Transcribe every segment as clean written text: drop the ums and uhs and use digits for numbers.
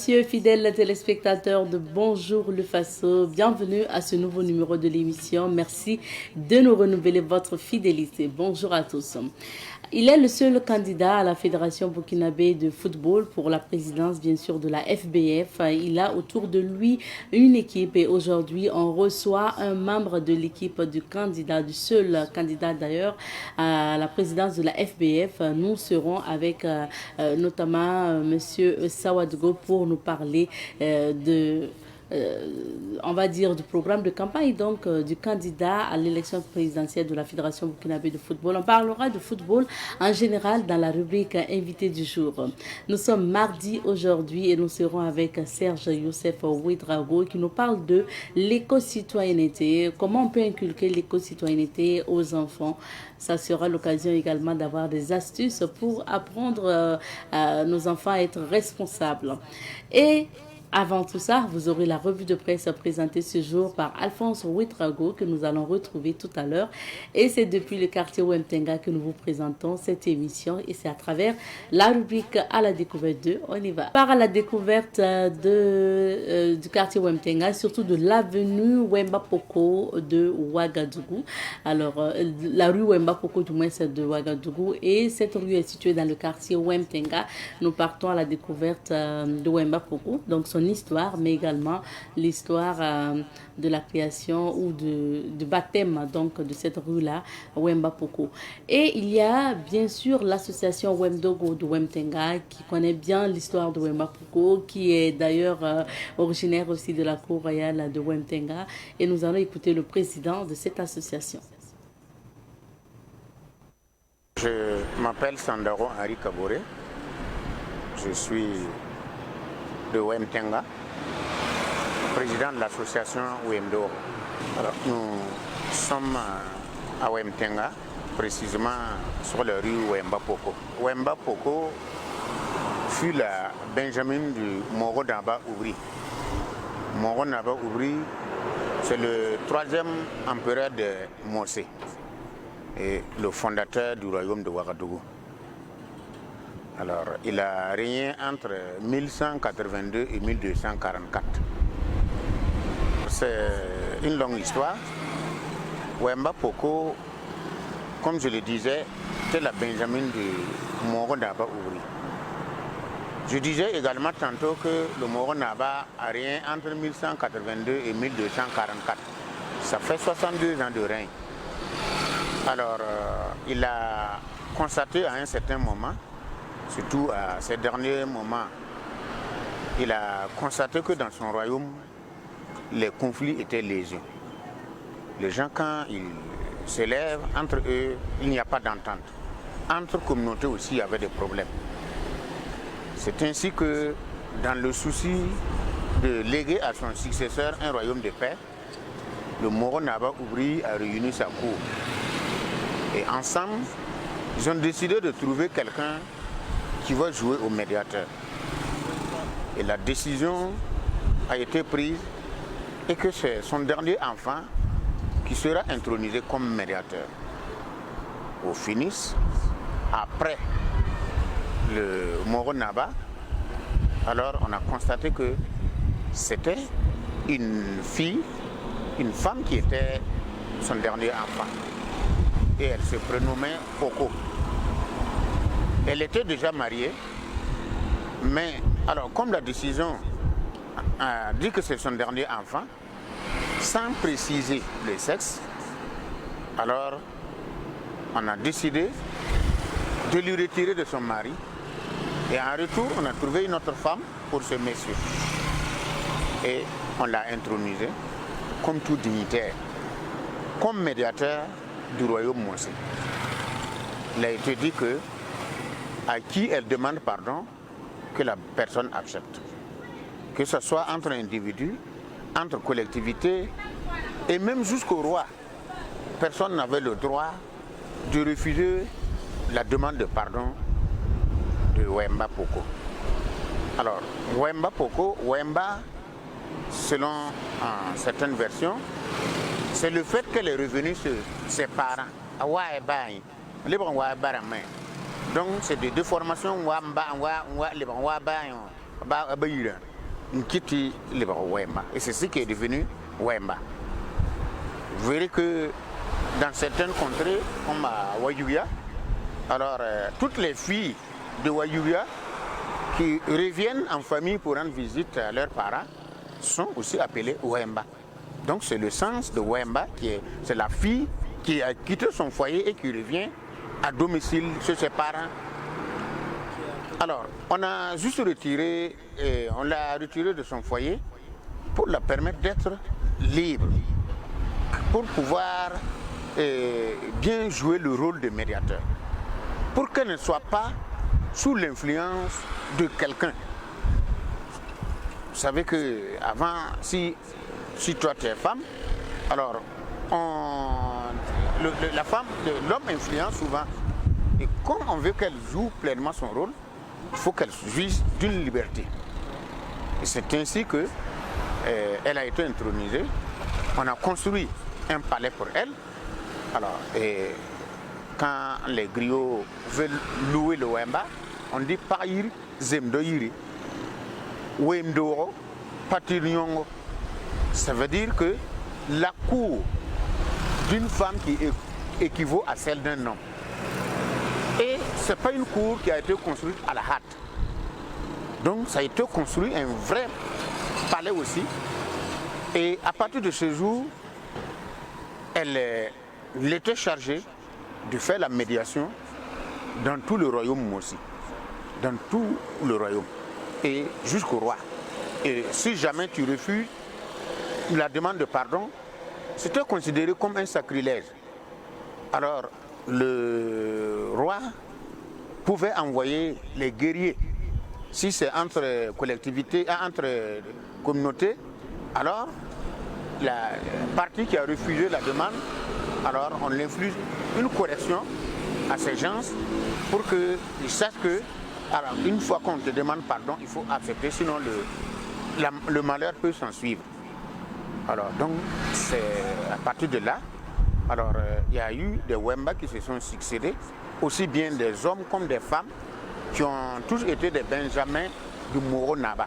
Messieurs fidèles téléspectateurs de Bonjour le Faso, bienvenue à ce nouveau numéro de l'émission. Merci de nous renouveler votre fidélité. Bonjour à tous. Il est le seul candidat à la Fédération burkinabé de football pour la présidence, bien sûr, de la FBF. Il a autour de lui une équipe et aujourd'hui, on reçoit un membre de l'équipe du candidat, du seul candidat d'ailleurs à la présidence de la FBF. Nous serons avec notamment Monsieur Sawadgo pour nous parler on va dire, du programme de campagne donc du candidat à l'élection présidentielle de la Fédération burkinabé de football. On parlera de football en général dans la rubrique invité du jour. Nous sommes mardi aujourd'hui et nous serons avec Serge Youssef Ouedraogo qui nous parle de l'éco-citoyenneté, comment on peut inculquer l'éco-citoyenneté aux enfants. Ça sera l'occasion également d'avoir des astuces pour apprendre nos enfants à être responsables. Et avant tout ça, vous aurez la revue de presse présentée ce jour par Alphonse Ouedraogo que nous allons retrouver tout à l'heure. Et c'est depuis le quartier Wemtenga que nous vous présentons cette émission. Et c'est à travers la rubrique à la découverte 2. On y va. Par à la découverte du quartier Wemtenga, surtout de l'avenue Wemba Poko de Ouagadougou. Alors, la rue Wemba Poko du moins c'est de Ouagadougou. Et cette rue est située dans le quartier Wemtenga. Nous partons à la découverte de Wemba Poko. Donc, son histoire, mais également l'histoire de la création ou de baptême donc de cette rue-là, Wemba Poko. Et il y a bien sûr l'association Wemdogo de Wemtenga qui connaît bien l'histoire de Wemba Poko, qui est d'ailleurs originaire aussi de la cour royale de Wemtenga. Et nous allons écouter le président de cette association. Je m'appelle Sandaro Henri Kabore. Je suis de Wemtenga, président de l'association Wemdo. Alors, nous sommes à Wemtenga, précisément sur la rue Wemba Poko. Wemba Poko fut la Benjamin du Moro Naba Oubri. Moro Naba Oubri, c'est le troisième empereur de Mossé et le fondateur du royaume de Ouagadougou. Alors, il a régné entre 1182 et 1244. C'est une longue histoire. Wemba Poko, comme je le disais, c'est la Benjamin du Moro Naba Oubri. Je disais également tantôt que le Moro Naba a régné entre 1182 et 1244. Ça fait 62 ans de règne. Alors, il a constaté à un certain moment, surtout à ces derniers moments, il a constaté que dans son royaume, les conflits étaient légion. Les gens, quand ils s'élèvent entre eux, il n'y a pas d'entente. Entre communautés aussi, il y avait des problèmes. C'est ainsi que, dans le souci de léguer à son successeur un royaume de paix, le Moro Naba Oubri a réuni sa cour. Et ensemble, ils ont décidé de trouver quelqu'un qui va jouer au médiateur. Et la décision a été prise et que c'est son dernier enfant qui sera intronisé comme médiateur. Au finish, après le Moro Naba, alors on a constaté que c'était une fille, une femme qui était son dernier enfant. Et elle se prénommait Poko. Elle était déjà mariée, mais alors comme la décision a dit que c'est son dernier enfant, sans préciser le sexe, alors on a décidé de lui retirer de son mari et en retour on a trouvé une autre femme pour ce monsieur. Et on l'a intronisé comme tout dignitaire, comme médiateur du royaume Mossé. Il a été dit que à qui elle demande pardon, que la personne accepte. Que ce soit entre individus, entre collectivités et même jusqu'au roi. Personne n'avait le droit de refuser la demande de pardon de Wemba Poko. Alors, Wemba Poko, Wemba, selon certaines versions, c'est le fait qu'elle est revenue sur ses parents. Donc c'est des déformations. Nkiti Libero Wemba. Et c'est ce qui est devenu Wemba. Vous verrez que dans certaines contrées, comme à Wayuya, alors toutes les filles de Wayuya qui reviennent en famille pour rendre visite à leurs parents sont aussi appelées Wemba. Donc c'est le sens de Wemba, c'est la fille qui a quitté son foyer et qui revient à domicile chez ses parents. Alors, on a juste retiré, on l'a retiré de son foyer pour la permettre d'être libre, pour pouvoir bien jouer le rôle de médiateur, pour qu'elle ne soit pas sous l'influence de quelqu'un. Vous savez qu'avant, si toi tu es femme, alors la femme, l'homme influence souvent. Et comme on veut qu'elle joue pleinement son rôle, il faut qu'elle jouisse d'une liberté. Et c'est ainsi qu'elle a été intronisée. On a construit un palais pour elle. Alors, quand les griots veulent louer le Wemba, on dit Païr Zemdoyiri. Wemdoro, Patirinyongo. Ça veut dire que la cour d'une femme qui équivaut à celle d'un homme. Et ce n'est pas une cour qui a été construite à la hâte. Donc ça a été construit un vrai palais aussi. Et à partir de ce jour, elle était chargée de faire la médiation dans tout le royaume aussi. Dans tout le royaume. Et jusqu'au roi. Et si jamais tu refuses la demande de pardon, c'était considéré comme un sacrilège. Alors, le roi pouvait envoyer les guerriers. Si c'est entre collectivités, entre communautés, alors la partie qui a refusé la demande, alors on inflige une correction à ces gens pour qu'ils sachent que, alors, une fois qu'on te demande pardon, il faut accepter, sinon le malheur peut s'en suivre. Alors donc, c'est à partir de là, alors il y a eu des Wemba qui se sont succédés, aussi bien des hommes comme des femmes, qui ont tous été des Benjamins du Moro Naba.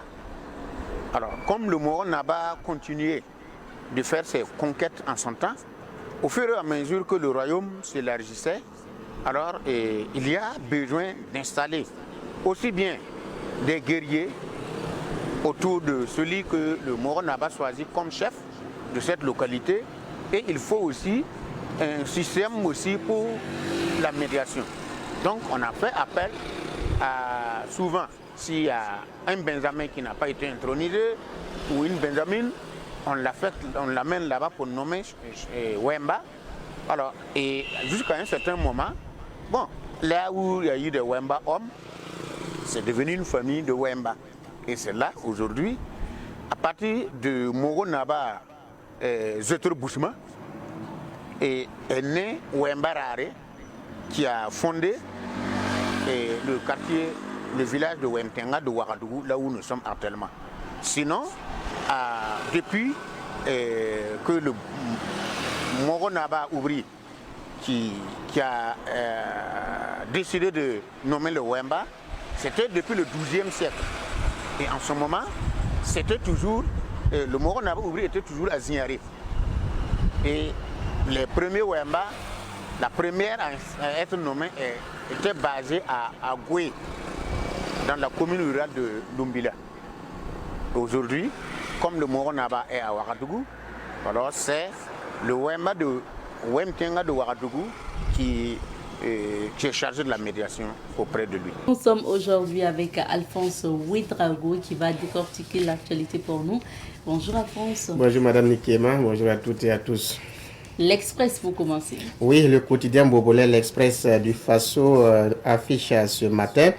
Alors, comme le Moro Naba continuait de faire ses conquêtes en son temps, au fur et à mesure que le royaume s'élargissait, alors il y a besoin d'installer aussi bien des guerriers autour de celui que le Moro Naba choisit comme chef de cette localité, et il faut aussi un système aussi pour la médiation. Donc on a fait appel à, souvent, s'il y a un Benjamin qui n'a pas été intronisé ou une Benjamine, on l'amène là-bas pour nommer Wemba. Alors, et jusqu'à un certain moment, bon, là où il y a eu des Wemba hommes, c'est devenu une famille de Wemba. Et c'est là, aujourd'hui, à partir de Moro Naba Zetor Bouchma, est né Wemba Rare, qui a fondé le quartier, le village de Wemtenga de Ouagadougou, là où nous sommes actuellement. Sinon, depuis que le Moro Naba Oubri, qui a décidé de nommer le Wemba, c'était depuis le XIIe siècle. Et en ce moment, c'était toujours, le Moro Naba Oubri était toujours à Zignari. Et les premiers Wemba, la première à être nommée était basée à Goué, dans la commune rurale de Lumbila. Aujourd'hui, comme le Moro Naba est à Ouagadougou, alors c'est le Wemba de Wemtenga de Ouagadougou qui est chargé de la médiation auprès de lui. Nous sommes aujourd'hui avec Alphonse Ouedraogo qui va décortiquer l'actualité pour nous. Bonjour Alphonse. Bonjour Madame Nikema, bonjour à toutes et à tous. L'Express pour commencer. Oui, le quotidien Bobolais, l'Express du Faso affiche ce matin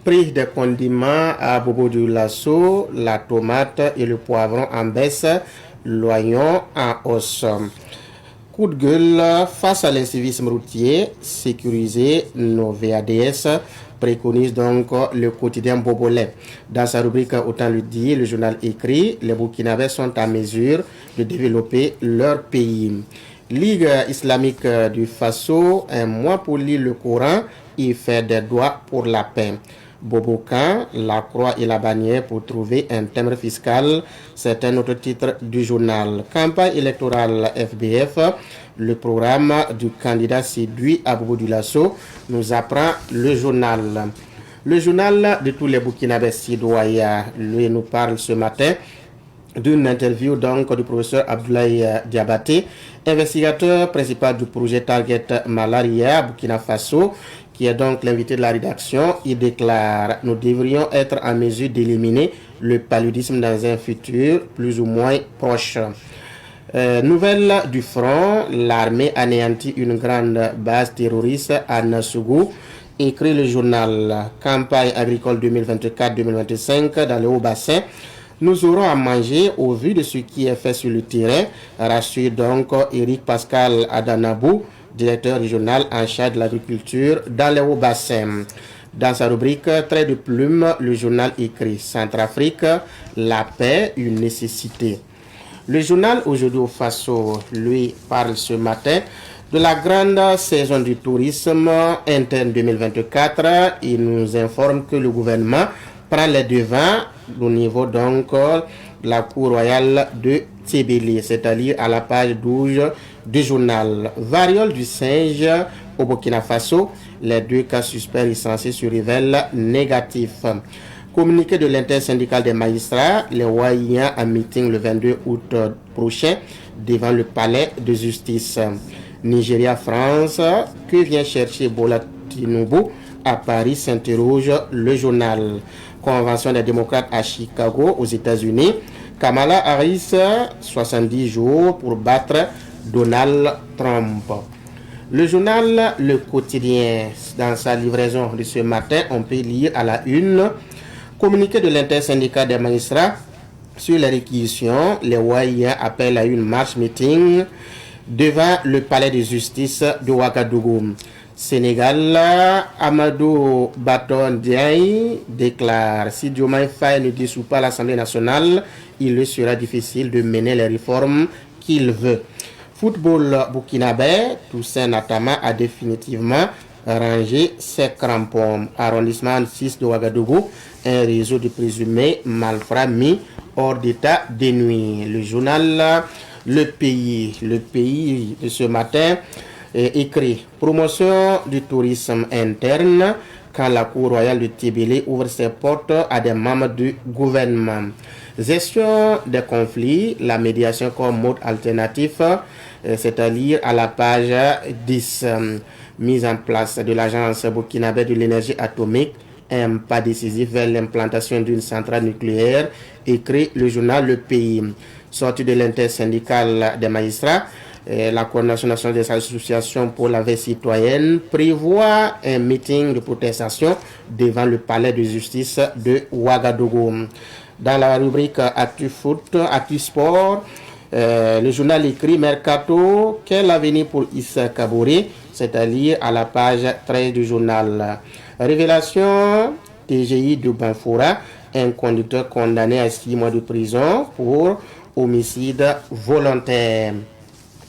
prix des condiments à Bobo du Lasso, la tomate et le poivron en baisse, l'oignon en hausse. Coup de gueule face à l'incivisme routier, sécuriser nos VADS, préconise donc le quotidien Bobolais. Dans sa rubrique Autant le dire, le journal écrit, les Burkinabés sont en mesure de développer leur pays. Ligue islamique du Faso, un mois pour lire le Coran et faire des doigts pour la paix. Bobocan, la croix et la bannière pour trouver un timbre fiscal. C'est un autre titre du journal. Campagne électorale FBF, le programme du candidat séduit à Bobo Dioulasso, nous apprend le journal. Le journal de tous les Burkinabés citoyens, lui, nous parle ce matin d'une interview donc du professeur Abdoulaye Diabaté, investigateur principal du projet Target Malaria Burkina Faso, qui est donc l'invité de la rédaction. Il déclare: nous devrions être en mesure d'éliminer le paludisme dans un futur plus ou moins proche. Nouvelle du front, l'armée anéantit une grande base terroriste à Nassougou. Écrit le journal. Campagne agricole 2024-2025 dans le Haut-Bassin. Nous aurons à manger au vu de ce qui est fait sur le terrain, rassure donc Éric Pascal Adanabou, directeur régional en charge de l'agriculture dans le Haut-Bassin. Dans sa rubrique Trait de plume, le journal écrit: Centrafrique, la paix, une nécessité. Le journal Aujourd'hui au Faso, lui, parle ce matin de la grande saison du tourisme interne 2024. Il nous informe que le gouvernement prend les devants au niveau donc de la cour royale de Tébéli, c'est-à-dire à la page 12 du journal. Variole du singe au Burkina Faso, les 2 cas suspects recensés se révèlent négatifs. Communiqué de l'intersyndical des magistrats, les Wahiyans en meeting le 22 août prochain devant le palais de justice. Nigeria-France, que vient chercher Bola Tinubu à Paris, s'interroge le journal. Convention des démocrates à Chicago, aux États-Unis. Kamala Harris, 70 jours pour battre Donald Trump. Le journal Le Quotidien, dans sa livraison de ce matin, on peut lire à la une: communiqué de l'intersyndicat des magistrats sur les réquisitions, les Wahiyans appellent à une marche-meeting devant le palais de justice de Ouagadougou. Sénégal, Amadou Baton Diaye déclare: si Diomaye Faye ne dissout pas l'Assemblée nationale, il lui sera difficile de mener les réformes qu'il veut. Football burkinabé, Toussaint Natama a définitivement rangé ses crampons. Arrondissement 6 de Ouagadougou, un réseau de présumés malfrats mis hors d'état de nuit. Le journal Le Pays de ce matin écrit: promotion du tourisme interne quand la cour royale de Tébéli ouvre ses portes à des membres du gouvernement. Gestion des conflits, la médiation comme mode alternatif, c'est-à-dire à la page 10. Mise en place de l'agence burkinabé de l'énergie atomique, un pas décisif vers l'implantation d'une centrale nucléaire, écrit le journal Le Pays. Sortie de l'intersyndicale des magistrats, la Coordination nationale des associations pour la vie citoyenne prévoit un meeting de protestation devant le palais de justice de Ouagadougou. Dans la rubrique Actu Foot, Actu Sport, le journal écrit: Mercato, quel avenir pour Issa Kabouré, c'est-à-dire à la page 13 du journal. Révélation, TGI de Banfoura, un conducteur condamné à 6 mois de prison pour homicide volontaire.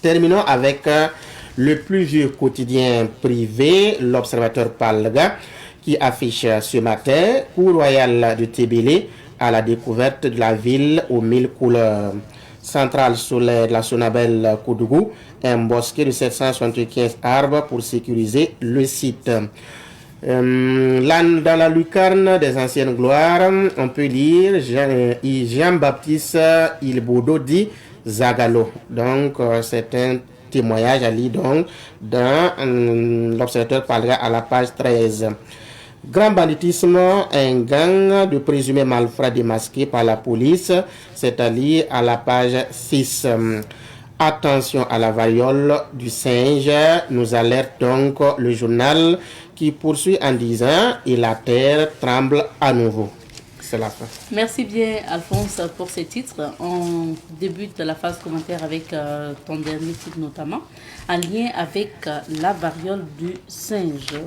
Terminons avec le plus vieux quotidien privé, l'Observateur Palga, qui affiche ce matin: cour royale de Tébéli à la découverte de la ville aux 1000 couleurs. Centrale solaire de la Sonabel Koudougou, un bosquet de 775 arbres pour sécuriser le site. Dans la lucarne des anciennes gloires, on peut lire Jean-Baptiste Ilbodo dit Zagalo. Donc, c'est un témoignage à lire donc dans l'Observateur Palga à la page 13. Grand banditisme, un gang de présumés malfrats démasqués par la police, c'est-à-dire à la page 6. Attention à la variole du singe, nous alerte donc le journal qui poursuit en disant: et la terre tremble à nouveau. C'est la fin. Merci bien, Alphonse, pour ces titres. On débute la phase commentaire avec ton dernier titre notamment, en lien avec la variole du singe.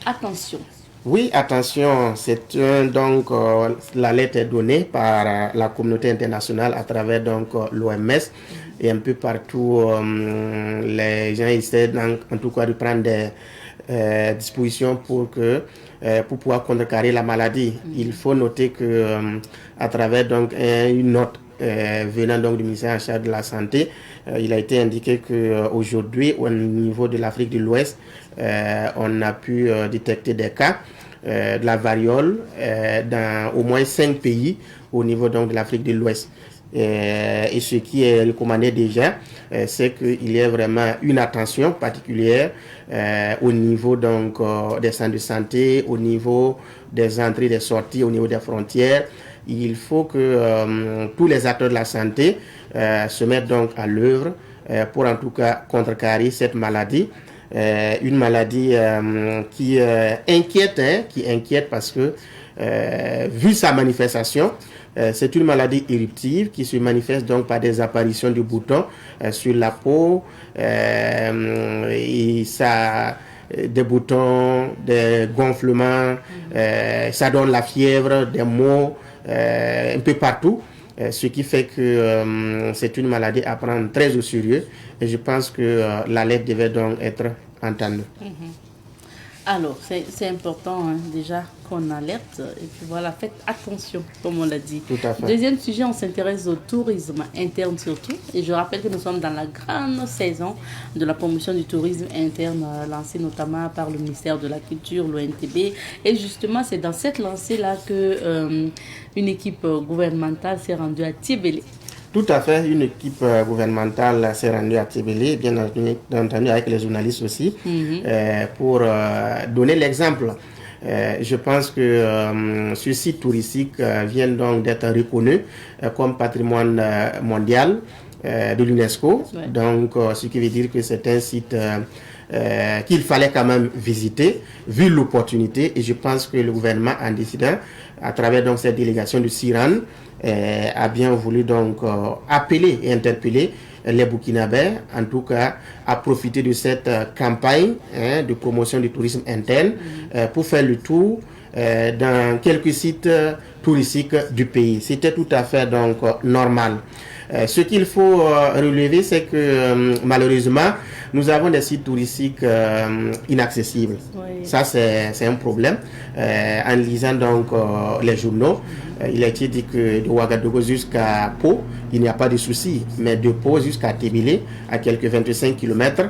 Attention. Oui, attention, c'est donc l'alerte est donnée par la communauté internationale à travers donc l'OMS et un peu partout les gens essaient en tout cas de prendre des dispositions pour que pour pouvoir contrecarrer la maladie. Il faut noter que à travers donc une note venant donc du ministère en charge de la Santé, il a été indiqué qu'aujourd'hui, au niveau de l'Afrique de l'Ouest, on a pu détecter des cas de la variole dans au moins 5 pays au niveau donc de l'Afrique de l'Ouest. Et ce qui est recommandé déjà, c'est qu'il y ait vraiment une attention particulière au niveau donc des centres de santé, au niveau des entrées et des sorties, au niveau des frontières. Il faut que tous les acteurs de la santé se mettent donc à l'œuvre pour en tout cas contrecarrer cette maladie. Une maladie qui inquiète parce que vu sa manifestation, c'est une maladie éruptive qui se manifeste donc par des apparitions de boutons sur la peau et ça des boutons, des gonflements, ça donne la fièvre, des maux un peu partout. Ce qui fait que c'est une maladie à prendre très au sérieux et je pense que l'alerte devait donc être entendue. Alors, c'est important déjà qu'on alerte et puis voilà, faites attention, comme on l'a dit. Tout à fait. Deuxième sujet, on s'intéresse au tourisme interne surtout. Et je rappelle que nous sommes dans la grande saison de la promotion du tourisme interne lancée notamment par le ministère de la Culture, l'ONTB. Et justement, c'est dans cette lancée-là que une équipe gouvernementale s'est rendue à Tibélé. Tout à fait, une équipe gouvernementale s'est rendue à Tibélé, bien entendu avec les journalistes aussi, pour donner l'exemple. Je pense que ce site touristique vient donc d'être reconnu comme patrimoine mondial de l'UNESCO. Ouais. Donc, ce qui veut dire que c'est un site qu'il fallait quand même visiter, vu l'opportunité. Et je pense que le gouvernement, en décidant, à travers donc cette délégation du CIRAN, a bien voulu donc appeler et interpeller les Burkinabés, en tout cas, à profiter de cette campagne de promotion du tourisme interne pour faire le tour dans quelques sites touristiques du pays. C'était tout à fait donc normal. Ce qu'il faut relever, c'est que malheureusement, nous avons des sites touristiques inaccessibles. Oui. Ça, c'est un problème. En lisant donc les journaux, il a été dit que de Ouagadougou jusqu'à Pau, il n'y a pas de souci. Mais de Pau jusqu'à Tébélé, à quelques 25 km,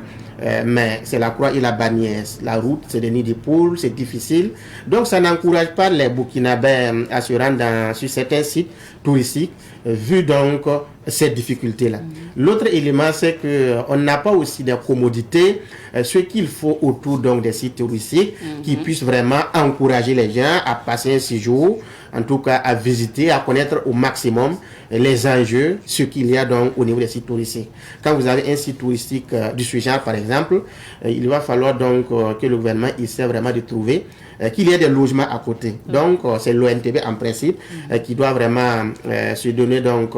mais c'est la croix et la bannière. La route, c'est des nids de poules, c'est difficile. Donc, ça n'encourage pas les Burkinabés à se rendre sur certains sites touristiques, vu donc cette difficulté-là. L'autre élément, c'est qu'on n'a pas aussi des commodités, ce qu'il faut autour donc des sites touristiques qui puissent vraiment encourager les gens à passer un séjour, en tout cas à visiter, à connaître au maximum les enjeux, ce qu'il y a donc au niveau des sites touristiques. Quand vous avez un site touristique du genre, par exemple, il va falloir donc que le gouvernement essaie vraiment de trouver qu'il y ait des logements à côté. Donc, c'est l'ONTB en principe qui doit vraiment se donner donc,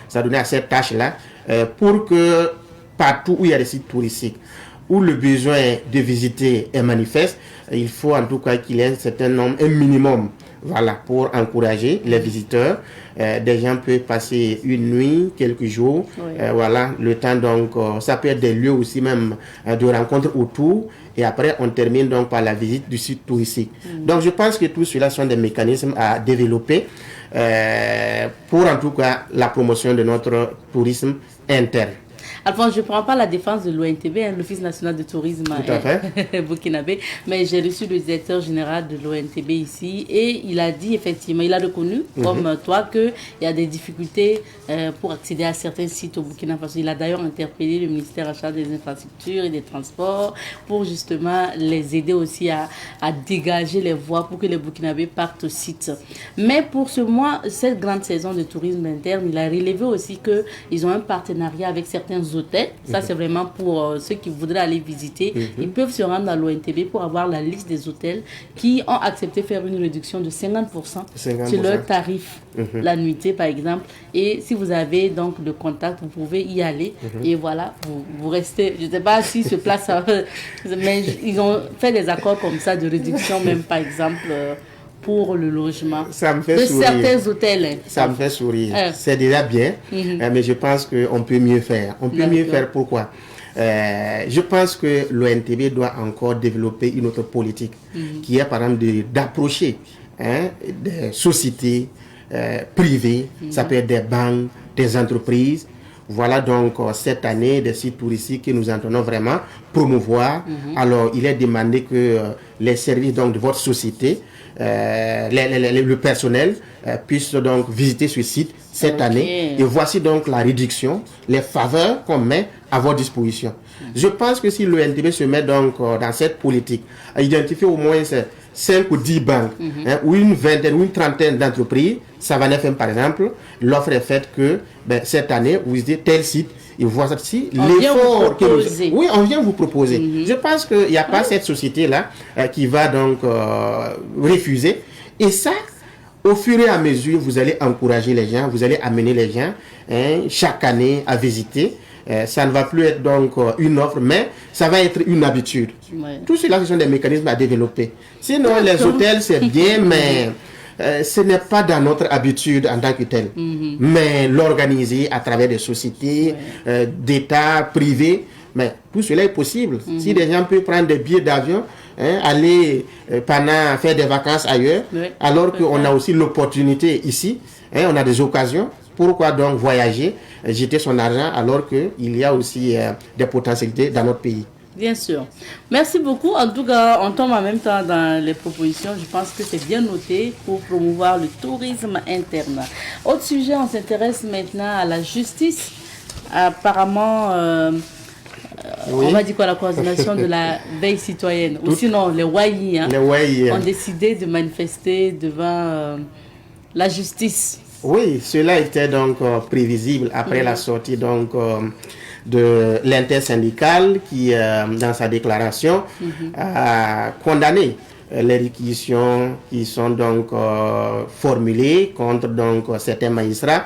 s'adonner à cette tâche-là pour que partout où il y a des sites touristiques, où le besoin de visiter est manifeste, il faut en tout cas qu'il y ait un certain nombre, un minimum, voilà, pour encourager les visiteurs. Des gens peuvent passer une nuit, quelques jours, voilà, le temps donc, ça peut être des lieux aussi même de rencontres autour, et après on termine donc par la visite du site touristique. Donc je pense que tout cela sont des mécanismes à développer pour en tout cas la promotion de notre tourisme interne. Alphonse, je ne prends pas la défense de l'ONTB, l'Office national de tourisme burkinabé, mais j'ai reçu le directeur général de l'ONTB ici et il a dit effectivement, il a reconnu comme toi qu'il y a des difficultés pour accéder à certains sites au Burkina Faso. Il a d'ailleurs interpellé le ministère en charge des infrastructures et des transports pour justement les aider aussi à dégager les voies pour que les Burkinabés partent au site. Mais pour ce mois, cette grande saison de tourisme interne, il a relevé aussi qu'ils ont un partenariat avec certains hôtels. Ça, c'est vraiment pour ceux qui voudraient aller visiter. Ils peuvent se rendre à l'ONTB pour avoir la liste des hôtels qui ont accepté de faire une réduction de 50% sur leur tarif, la nuitée par exemple. Et si vous avez donc le contact, vous pouvez y aller. Et voilà, vous restez. Je ne sais pas si se place, mais ils ont fait des accords comme ça de réduction, même par exemple. Pour le logement ça me fait de sourire. Certains hôtels. Ça me fait sourire. C'est déjà bien, mais je pense qu'on peut mieux faire. On peut mieux faire pourquoi Je pense que l'ONTB doit encore développer une autre politique qui est par exemple d'approcher des sociétés privées, ça peut être des banques, des entreprises. Voilà donc cette année des sites touristiques que nous entendons vraiment promouvoir. Alors il est demandé que les services donc, de votre société, le personnel puisse donc visiter ce site cette année. Et voici donc la réduction, les faveurs qu'on met à votre disposition. Je pense que si l'ONTB se met donc dans cette politique, à identifier au moins 5 ou 10 banques, ou une vingtaine ou une trentaine d'entreprises, Savane FM par exemple, l'offre est faite que cette année, vous visitez tel site, et voici si l'effort que nous... Oui, on vient vous proposer. Je pense qu'il n'y a pas cette société-là qui va donc refuser. Et ça, au fur et à mesure, vous allez encourager les gens, vous allez amener les gens chaque année à visiter. Ça ne va plus être donc une offre, mais ça va être une habitude. Tout cela, ce sont des mécanismes à développer. Sinon, les hôtels, c'est bien, mais ce n'est pas dans notre habitude en tant que tel. Mais l'organiser à travers des sociétés, d'État, privés, mais tout cela est possible. Si des gens peuvent prendre des billets d'avion, aller pendant faire des vacances ailleurs, alors qu'on a aussi l'opportunité ici, on a des occasions. Pourquoi donc voyager, jeter son argent alors qu'il y a aussi des potentialités dans notre pays? Bien sûr. Merci beaucoup. En tout cas, on tombe en même temps dans les propositions. Je pense que c'est bien noté pour promouvoir le tourisme interne. Autre sujet, on s'intéresse maintenant à la justice. Apparemment, on va dire quoi, la coordination de la veille citoyenne. Ou sinon, les WAI ont décidé de manifester devant la justice. Oui, cela était donc prévisible après la sortie donc de l'intersyndicale qui, dans sa déclaration, a condamné les réquisitions qui sont donc formulées contre donc certains magistrats,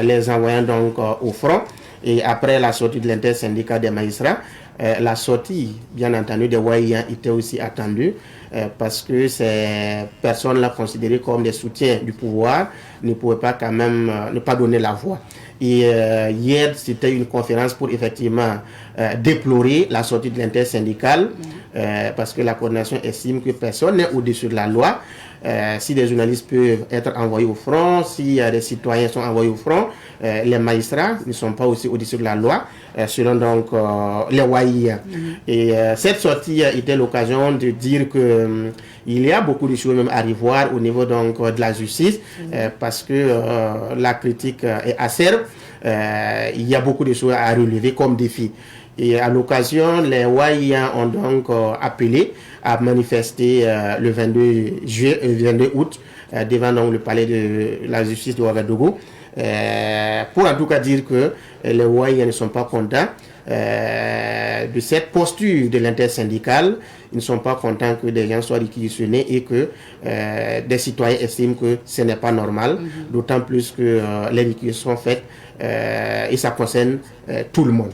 les envoyant donc au front. Et après la sortie de l'intersyndicale des magistrats, la sortie, bien entendu, des WAI était aussi attendue parce que ces personnes-là considérées comme des soutiens du pouvoir ne pouvaient pas quand même ne pas donner la voix. Et hier, c'était une conférence pour effectivement déplorer la sortie de l'intersyndicale parce que la coordination estime que personne n'est au-dessus de la loi. Si des journalistes peuvent être envoyés au front, si des citoyens sont envoyés au front, les magistrats ne sont pas aussi au-dessus de la loi, selon donc les WAI. Et cette sortie était l'occasion de dire que il y a beaucoup de choses même à revoir au niveau donc de la justice, parce que la critique est acerbe. Il y a beaucoup de choses à relever comme défi. Et à l'occasion, les WAI ont donc appelé à manifester le 22 août devant donc, le palais de la justice de Ouagadougou pour en tout cas dire que les WAI ne sont pas contents de cette posture de l'intersyndicale. Ils ne sont pas contents que des gens soient réquisitionnés et que des citoyens estiment que ce n'est pas normal, d'autant plus que les réquisitions sont faites et ça concerne tout le monde.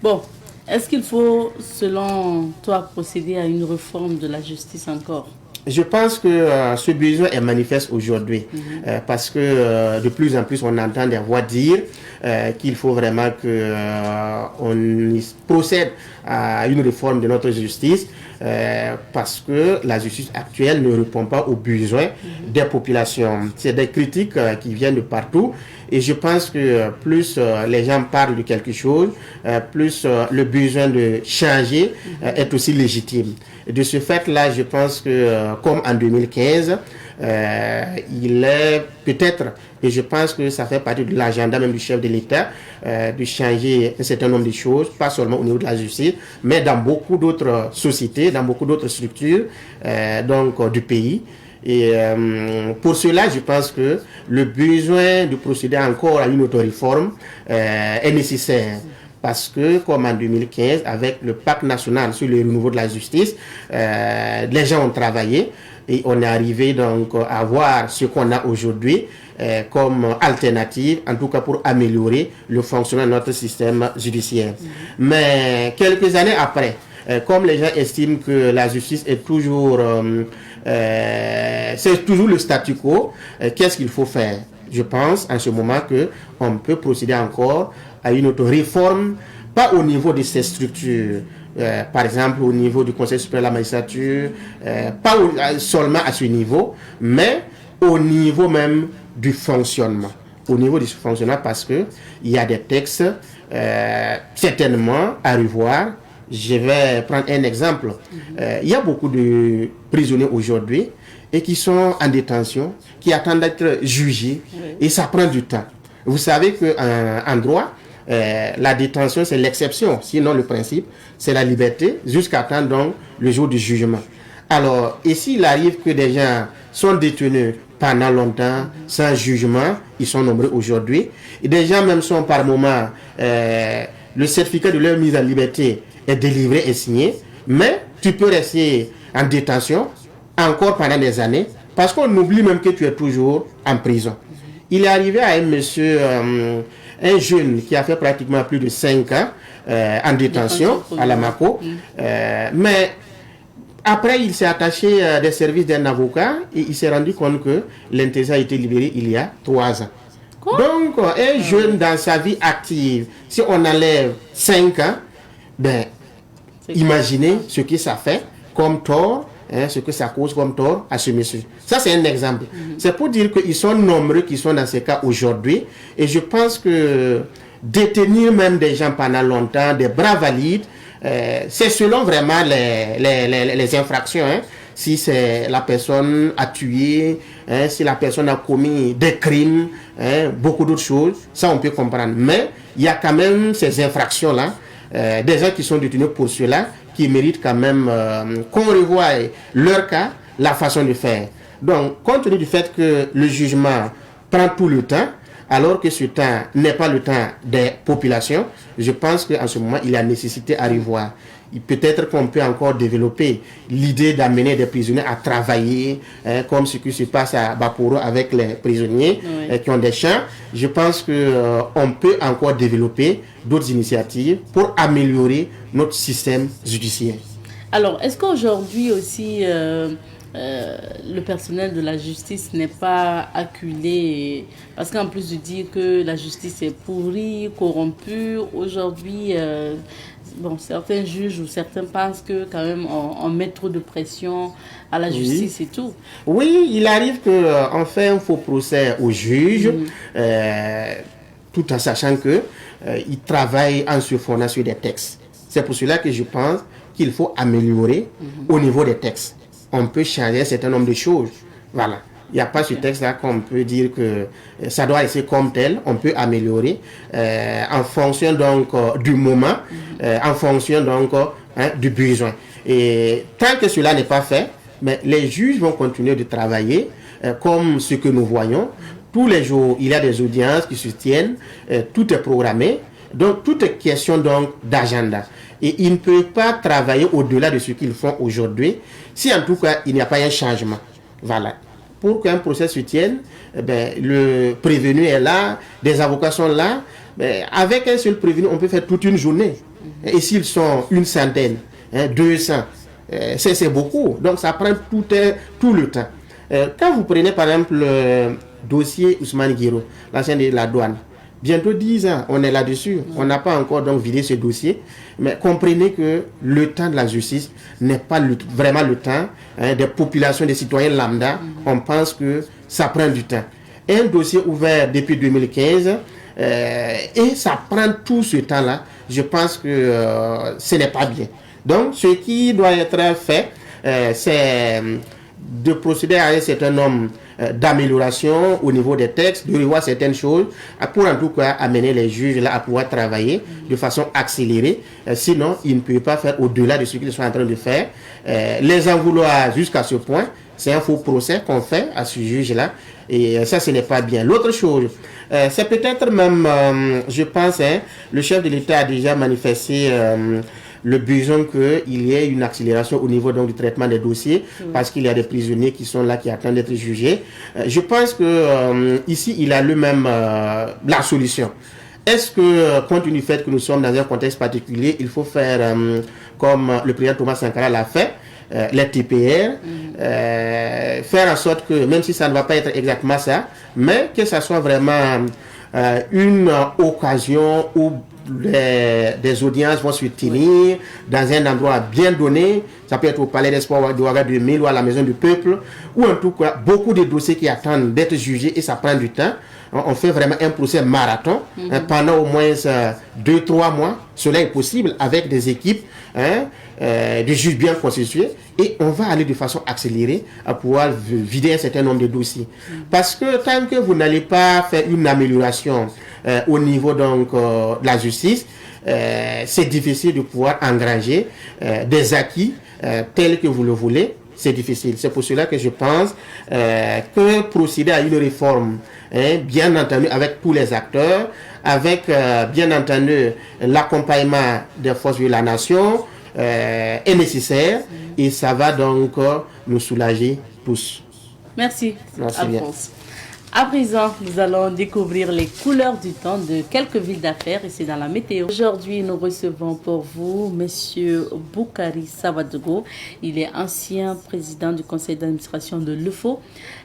Bon, est-ce qu'il faut, selon toi, procéder à une réforme de la justice encore? Je pense que ce besoin est manifeste aujourd'hui parce que de plus en plus on entend des voix dire qu'il faut vraiment qu'on procède à une réforme de notre justice parce que la justice actuelle ne répond pas aux besoins des populations. C'est des critiques qui viennent de partout et je pense que plus les gens parlent de quelque chose, plus le besoin de changer est aussi légitime. De ce fait-là, je pense que, comme en 2015, il est peut-être, et je pense que ça fait partie de l'agenda même du chef de l'État, de changer un certain nombre de choses, pas seulement au niveau de la justice, mais dans beaucoup d'autres sociétés, dans beaucoup d'autres structures donc, du pays. Et pour cela, je pense que le besoin de procéder encore à une autre réforme est nécessaire. Parce que, comme en 2015, avec le pacte national sur le renouveau de la justice, les gens ont travaillé et on est arrivé donc à voir ce qu'on a aujourd'hui comme alternative, en tout cas pour améliorer le fonctionnement de notre système judiciaire. Mais quelques années après, comme les gens estiment que la justice est toujours, c'est toujours le statu quo, qu'est-ce qu'il faut faire? Je pense en ce moment qu'on peut procéder encore à une autre réforme pas au niveau de ces structures, par exemple au niveau du Conseil supérieur de la magistrature, pas seulement à ce niveau, mais au niveau même du fonctionnement. Au niveau du fonctionnement, parce qu'il y a des textes certainement à revoir. Je vais prendre un exemple. Il y a beaucoup de prisonniers aujourd'hui et qui sont en détention, qui attendent d'être jugés, et ça prend du temps. Vous savez qu'en droit, la détention, c'est l'exception, sinon le principe, c'est la liberté, jusqu'à temps donc le jour du jugement. Alors, et s'il arrive que des gens sont détenus pendant longtemps, sans jugement, ils sont nombreux aujourd'hui, et des gens même sont par moment, le certificat de leur mise en liberté est délivré et signé, mais tu peux rester en détention encore pendant des années, parce qu'on oublie même que tu es toujours en prison. Il est arrivé à un monsieur, un jeune qui a fait pratiquement plus de 5 ans en détention à la Mako, mais après il s'est attaché des services d'un avocat et il s'est rendu compte que l'intéressé a été libéré il y a 3 ans. Donc un jeune dans sa vie active, si on enlève 5 ans, ben, imaginez ce que ça fait comme tort, ce que ça cause comme tort à ce monsieur. Ça, c'est un exemple. C'est pour dire qu'ils sont nombreux qui sont dans ces cas aujourd'hui. Et je pense que détenir même des gens pendant longtemps, des bras valides, c'est selon vraiment les infractions. Si c'est la personne a tué, si la personne a commis des crimes, beaucoup d'autres choses, ça on peut comprendre. Mais il y a quand même ces infractions-là, des gens qui sont détenus pour cela, qui méritent quand même qu'on revoie leur cas, la façon de faire. Donc, compte tenu du fait que le jugement prend tout le temps, alors que ce temps n'est pas le temps des populations, je pense qu'en ce moment, il y a nécessité à revoir. Peut-être qu'on peut encore développer l'idée d'amener des prisonniers à travailler, comme ce qui se passe à Baporo avec les prisonniers qui ont des champs. Je pense qu'on peut encore développer d'autres initiatives pour améliorer notre système judiciaire. Alors, est-ce qu'aujourd'hui aussi, le personnel de la justice n'est pas acculé? Parce qu'en plus de dire que la justice est pourrie, corrompue, aujourd'hui... Bon, certains juges ou certains pensent que quand même on met trop de pression à la justice et tout. Oui, il arrive qu'on fait un faux procès au juge, tout en sachant qu'il travaille en se fondant sur des textes. C'est pour cela que je pense qu'il faut améliorer au niveau des textes. On peut changer un certain nombre de choses. Voilà. Il n'y a pas ce texte-là qu'on peut dire que ça doit rester comme tel. On peut améliorer en fonction donc du moment, en fonction donc du besoin. Et tant que cela n'est pas fait, mais les juges vont continuer de travailler comme ce que nous voyons. Tous les jours, il y a des audiences qui se tiennent, tout est programmé. Donc, tout est question donc d'agenda. Et ils ne peuvent pas travailler au-delà de ce qu'ils font aujourd'hui, si en tout cas, il n'y a pas un changement. Voilà. Pour qu'un procès se tienne, le prévenu est là, des avocats sont là. Avec un seul prévenu, on peut faire toute une journée. Et s'ils sont une centaine, 200, c'est beaucoup. Donc ça prend tout le temps. Quand vous prenez par exemple le dossier Ousmane Guiro, l'ancien de la douane, bientôt 10 ans, on est là-dessus. On n'a pas encore donc vidé ce dossier. Mais comprenez que le temps de la justice n'est pas vraiment le temps des populations, des citoyens lambda. On pense que ça prend du temps. Un dossier ouvert depuis 2015 et ça prend tout ce temps-là. Je pense que ce n'est pas bien. Donc, ce qui doit être fait, c'est de procéder à un certain nombre d'amélioration au niveau des textes, de revoir certaines choses pour en tout cas amener les juges là à pouvoir travailler de façon accélérée. Sinon, ils ne peuvent pas faire au-delà de ce qu'ils sont en train de faire. Les en vouloir jusqu'à ce point, c'est un faux procès qu'on fait à ce juge-là et ça, ce n'est pas bien. L'autre chose, c'est peut-être même, je pense, le chef de l'État a déjà manifesté le besoin qu'il y ait une accélération au niveau donc, du traitement des dossiers, parce qu'il y a des prisonniers qui sont là, qui attendent d'être jugés. Je pense que ici, il a lui-même la solution. Est-ce que, compte tenu du fait que nous sommes dans un contexte particulier, il faut faire comme le président Thomas Sankara l'a fait, les TPR, faire en sorte que, même si ça ne va pas être exactement ça, mais que ça soit vraiment une occasion où des audiences vont se tenir dans un endroit bien donné. Ça peut être au Palais des Sports de Ouaga 2000 ou à la Maison du Peuple, ou en tout cas beaucoup de dossiers qui attendent d'être jugés et ça prend du temps. On fait vraiment un procès marathon pendant au moins 2-3 mois. Cela est possible avec des équipes de juges bien constitués et on va aller de façon accélérée à pouvoir vider un certain nombre de dossiers. Parce que tant que vous n'allez pas faire une amélioration au niveau donc, de la justice, c'est difficile de pouvoir engranger des acquis tels que vous le voulez. C'est difficile. C'est pour cela que je pense que procéder à une réforme, bien entendu avec tous les acteurs, avec bien entendu l'accompagnement des forces de la nation, est nécessaire et ça va donc nous soulager tous. Merci, Merci Alphonse. Bien. À présent, nous allons découvrir les couleurs du temps de quelques villes d'affaires et c'est dans la météo. Aujourd'hui, nous recevons pour vous Monsieur Boukari Sawadogo. Il est ancien président du conseil d'administration de l'UFO,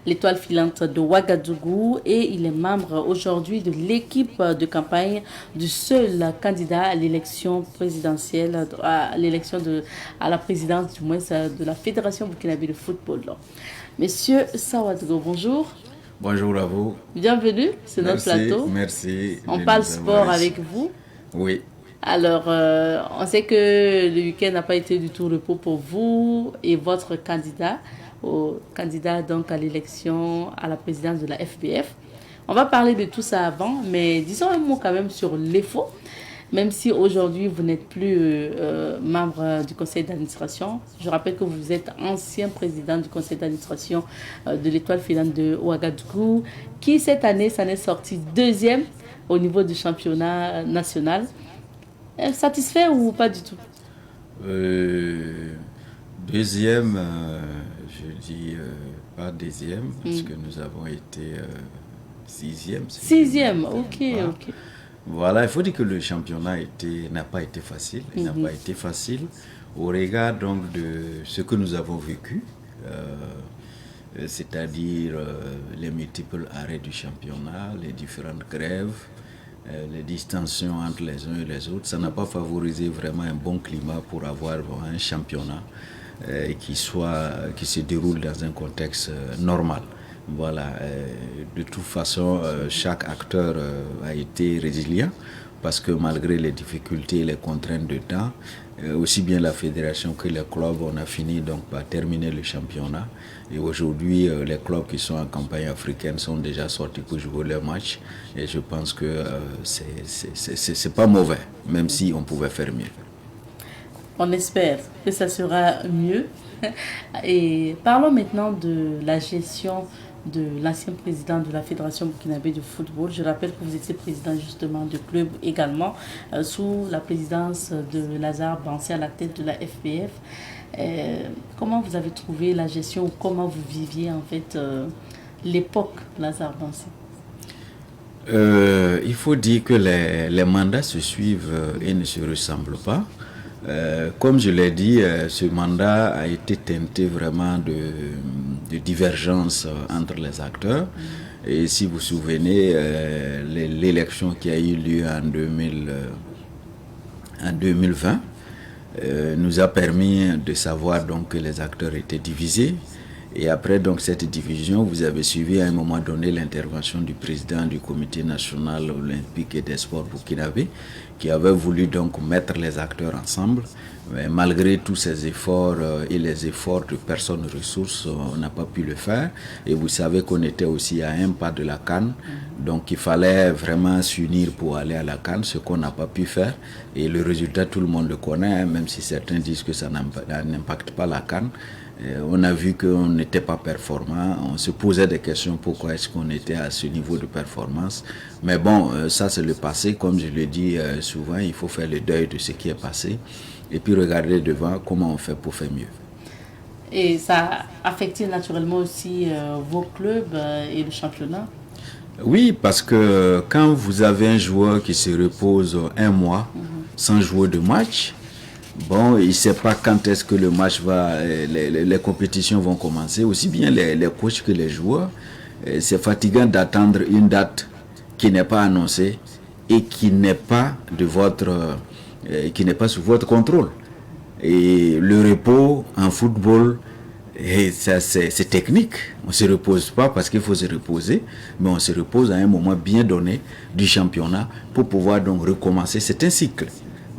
l'étoile filante de Ouagadougou, et il est membre aujourd'hui de l'équipe de campagne du seul candidat à l'élection présidentielle, à la présidence du moins de la Fédération burkinabé de football. Monsieur Sawadogo, bonjour. Bonjour à vous. Bienvenue, c'est notre plateau. Merci. On parle sport avec vous. Oui. Alors, on sait que le week-end n'a pas été du tout repos pour vous et votre candidat, donc à l'élection à la présidence de la FBF. On va parler de tout ça avant, mais disons un mot quand même sur l'EFO. Même si aujourd'hui vous n'êtes plus membre du conseil d'administration, je rappelle que vous êtes ancien président du conseil d'administration de l'étoile filante de Ouagadougou, qui cette année s'en est sorti 2e au niveau du championnat national. Satisfait ou pas du tout? 2e, je dis pas 2e, parce que nous avons été 6e. 6e, ok, voilà. Ok. Voilà, il faut dire que le championnat n'a pas été facile. Il n'a pas été facile au regard donc de ce que nous avons vécu, c'est-à-dire les multiples arrêts du championnat, les différentes grèves, les distensions entre les uns et les autres. Ça n'a pas favorisé vraiment un bon climat pour avoir un championnat qui se déroule dans un contexte normal. Voilà, de toute façon, chaque acteur a été résilient parce que malgré les difficultés et les contraintes de temps, aussi bien la fédération que les clubs, on a fini donc par terminer le championnat. Et aujourd'hui, les clubs qui sont en campagne africaine sont déjà sortis pour jouer leur match. Et je pense que c'est pas mauvais, même si on pouvait faire mieux. On espère que ça sera mieux. Et parlons maintenant de la gestion de l'ancien président de la Fédération burkinabé de football. Je rappelle que vous étiez président justement de club également, sous la présidence de Lazare Bansé à la tête de la FBF. Comment vous avez trouvé la gestion, comment vous viviez en fait l'époque Lazare Bansé? Il faut dire que les mandats se suivent et ne se ressemblent pas. Comme je l'ai dit, ce mandat a été teinté vraiment de divergences entre les acteurs. Et si vous vous souvenez, l'élection qui a eu lieu en 2020 nous a permis de savoir donc que les acteurs étaient divisés. Et après donc cette division, vous avez suivi à un moment donné l'intervention du président du comité national olympique et des sports burkinabé, qui avait voulu donc mettre les acteurs ensemble. Mais malgré tous ces efforts et les efforts de personnes ressources, on n'a pas pu le faire. Et vous savez qu'on était aussi à un pas de la CAN, donc il fallait vraiment s'unir pour aller à la CAN, ce qu'on n'a pas pu faire. Et le résultat, tout le monde le connaît, même si certains disent que ça n'impacte pas la CAN. On a vu qu'on n'était pas performant, on se posait des questions pourquoi est-ce qu'on était à ce niveau de performance. Mais bon, ça c'est le passé, comme je le dis souvent, il faut faire le deuil de ce qui est passé et puis regarder devant comment on fait pour faire mieux. Et ça a affecté naturellement aussi vos clubs et le championnat? Oui, parce que quand vous avez un joueur qui se repose un mois sans jouer de match, bon, il ne sait pas quand est-ce que le match les compétitions vont commencer, aussi bien les coachs que les joueurs. C'est fatigant d'attendre une date qui n'est pas annoncée et qui n'est pas de votre, qui n'est pas sous votre contrôle. Et le repos en football, et ça c'est technique. On ne se repose pas parce qu'il faut se reposer, mais on se repose à un moment bien donné du championnat pour pouvoir donc recommencer. C'est un cycle.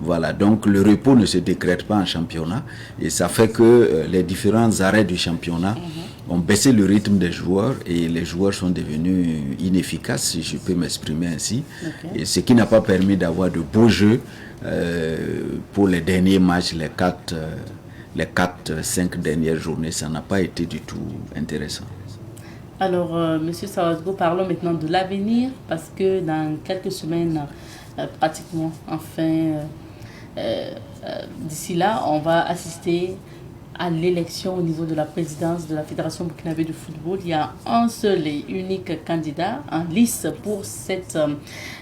Voilà, donc le repos ne se décrète pas en championnat et ça fait que les différents arrêts du championnat ont baissé le rythme des joueurs et les joueurs sont devenus inefficaces, si je peux m'exprimer ainsi. Et ce qui n'a pas permis d'avoir de beaux jeux pour les derniers matchs, les 4-5 dernières journées, ça n'a pas été du tout intéressant. Alors, Monsieur Sawadgo, parlons maintenant de l'avenir parce que dans quelques semaines, pratiquement, d'ici là, on va assister à l'élection au niveau de la présidence de la Fédération burkinabé de football. Il y a un seul et unique candidat en lice pour cette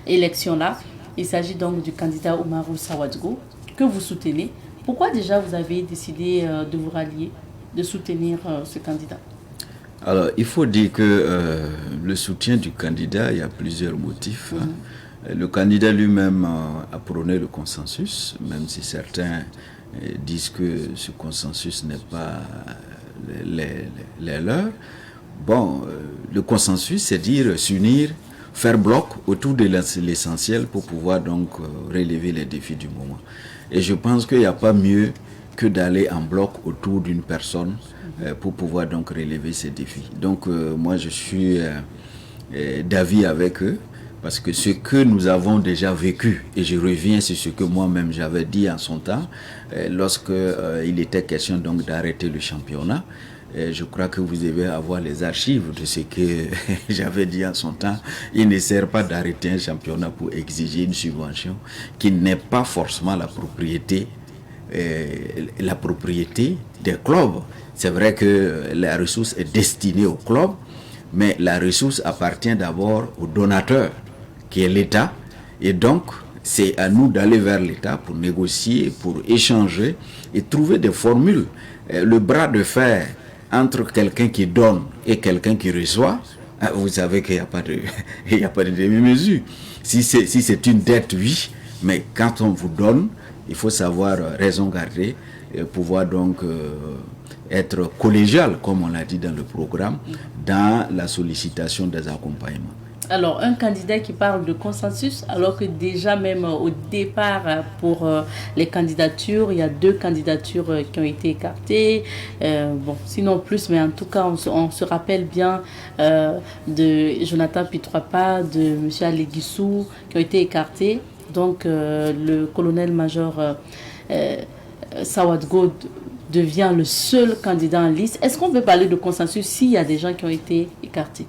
élection-là. Il s'agit donc du candidat Oumarou Sawadgo que vous soutenez. Pourquoi déjà vous avez décidé de vous rallier, de soutenir ce candidat? Alors, il faut dire que le soutien du candidat, il y a plusieurs motifs. Le candidat lui-même a prôné le consensus, même si certains disent que ce consensus n'est pas les leurs. Bon, le consensus, c'est dire s'unir, faire bloc autour de l'essentiel pour pouvoir donc relever les défis du moment. Et je pense qu'il n'y a pas mieux que d'aller en bloc autour d'une personne pour pouvoir donc relever ces défis. Donc moi je suis d'avis avec eux parce que ce que nous avons déjà vécu, et je reviens sur ce que moi-même j'avais dit en son temps, lorsque il était question donc d'arrêter le championnat, je crois que vous devez avoir les archives de ce que j'avais dit en son temps. Il ne sert pas d'arrêter un championnat pour exiger une subvention qui n'est pas forcément la propriété des clubs. C'est vrai que la ressource est destinée au club, mais la ressource appartient d'abord au donateur, qui est l'État. Et donc, c'est à nous d'aller vers l'État pour négocier, pour échanger et trouver des formules. Le bras de fer entre quelqu'un qui donne et quelqu'un qui reçoit, vous savez qu'il n'y a pas de demi-mesure. Si c'est une dette, oui, mais quand on vous donne, il faut savoir raison garder, pouvoir donc être collégial, comme on l'a dit dans le programme, dans la sollicitation des accompagnements. Alors, un candidat qui parle de consensus, alors que déjà même au départ pour les candidatures, il y a 2 candidatures qui ont été écartées. Bon, sinon plus, mais en tout cas, on se rappelle bien de Jonathan Pitroapa, de M. Aleguissou, qui ont été écartés. Donc, le colonel-major Sawadgo devient le seul candidat en liste. Est-ce qu'on peut parler de consensus s'il y a des gens qui ont été écartés?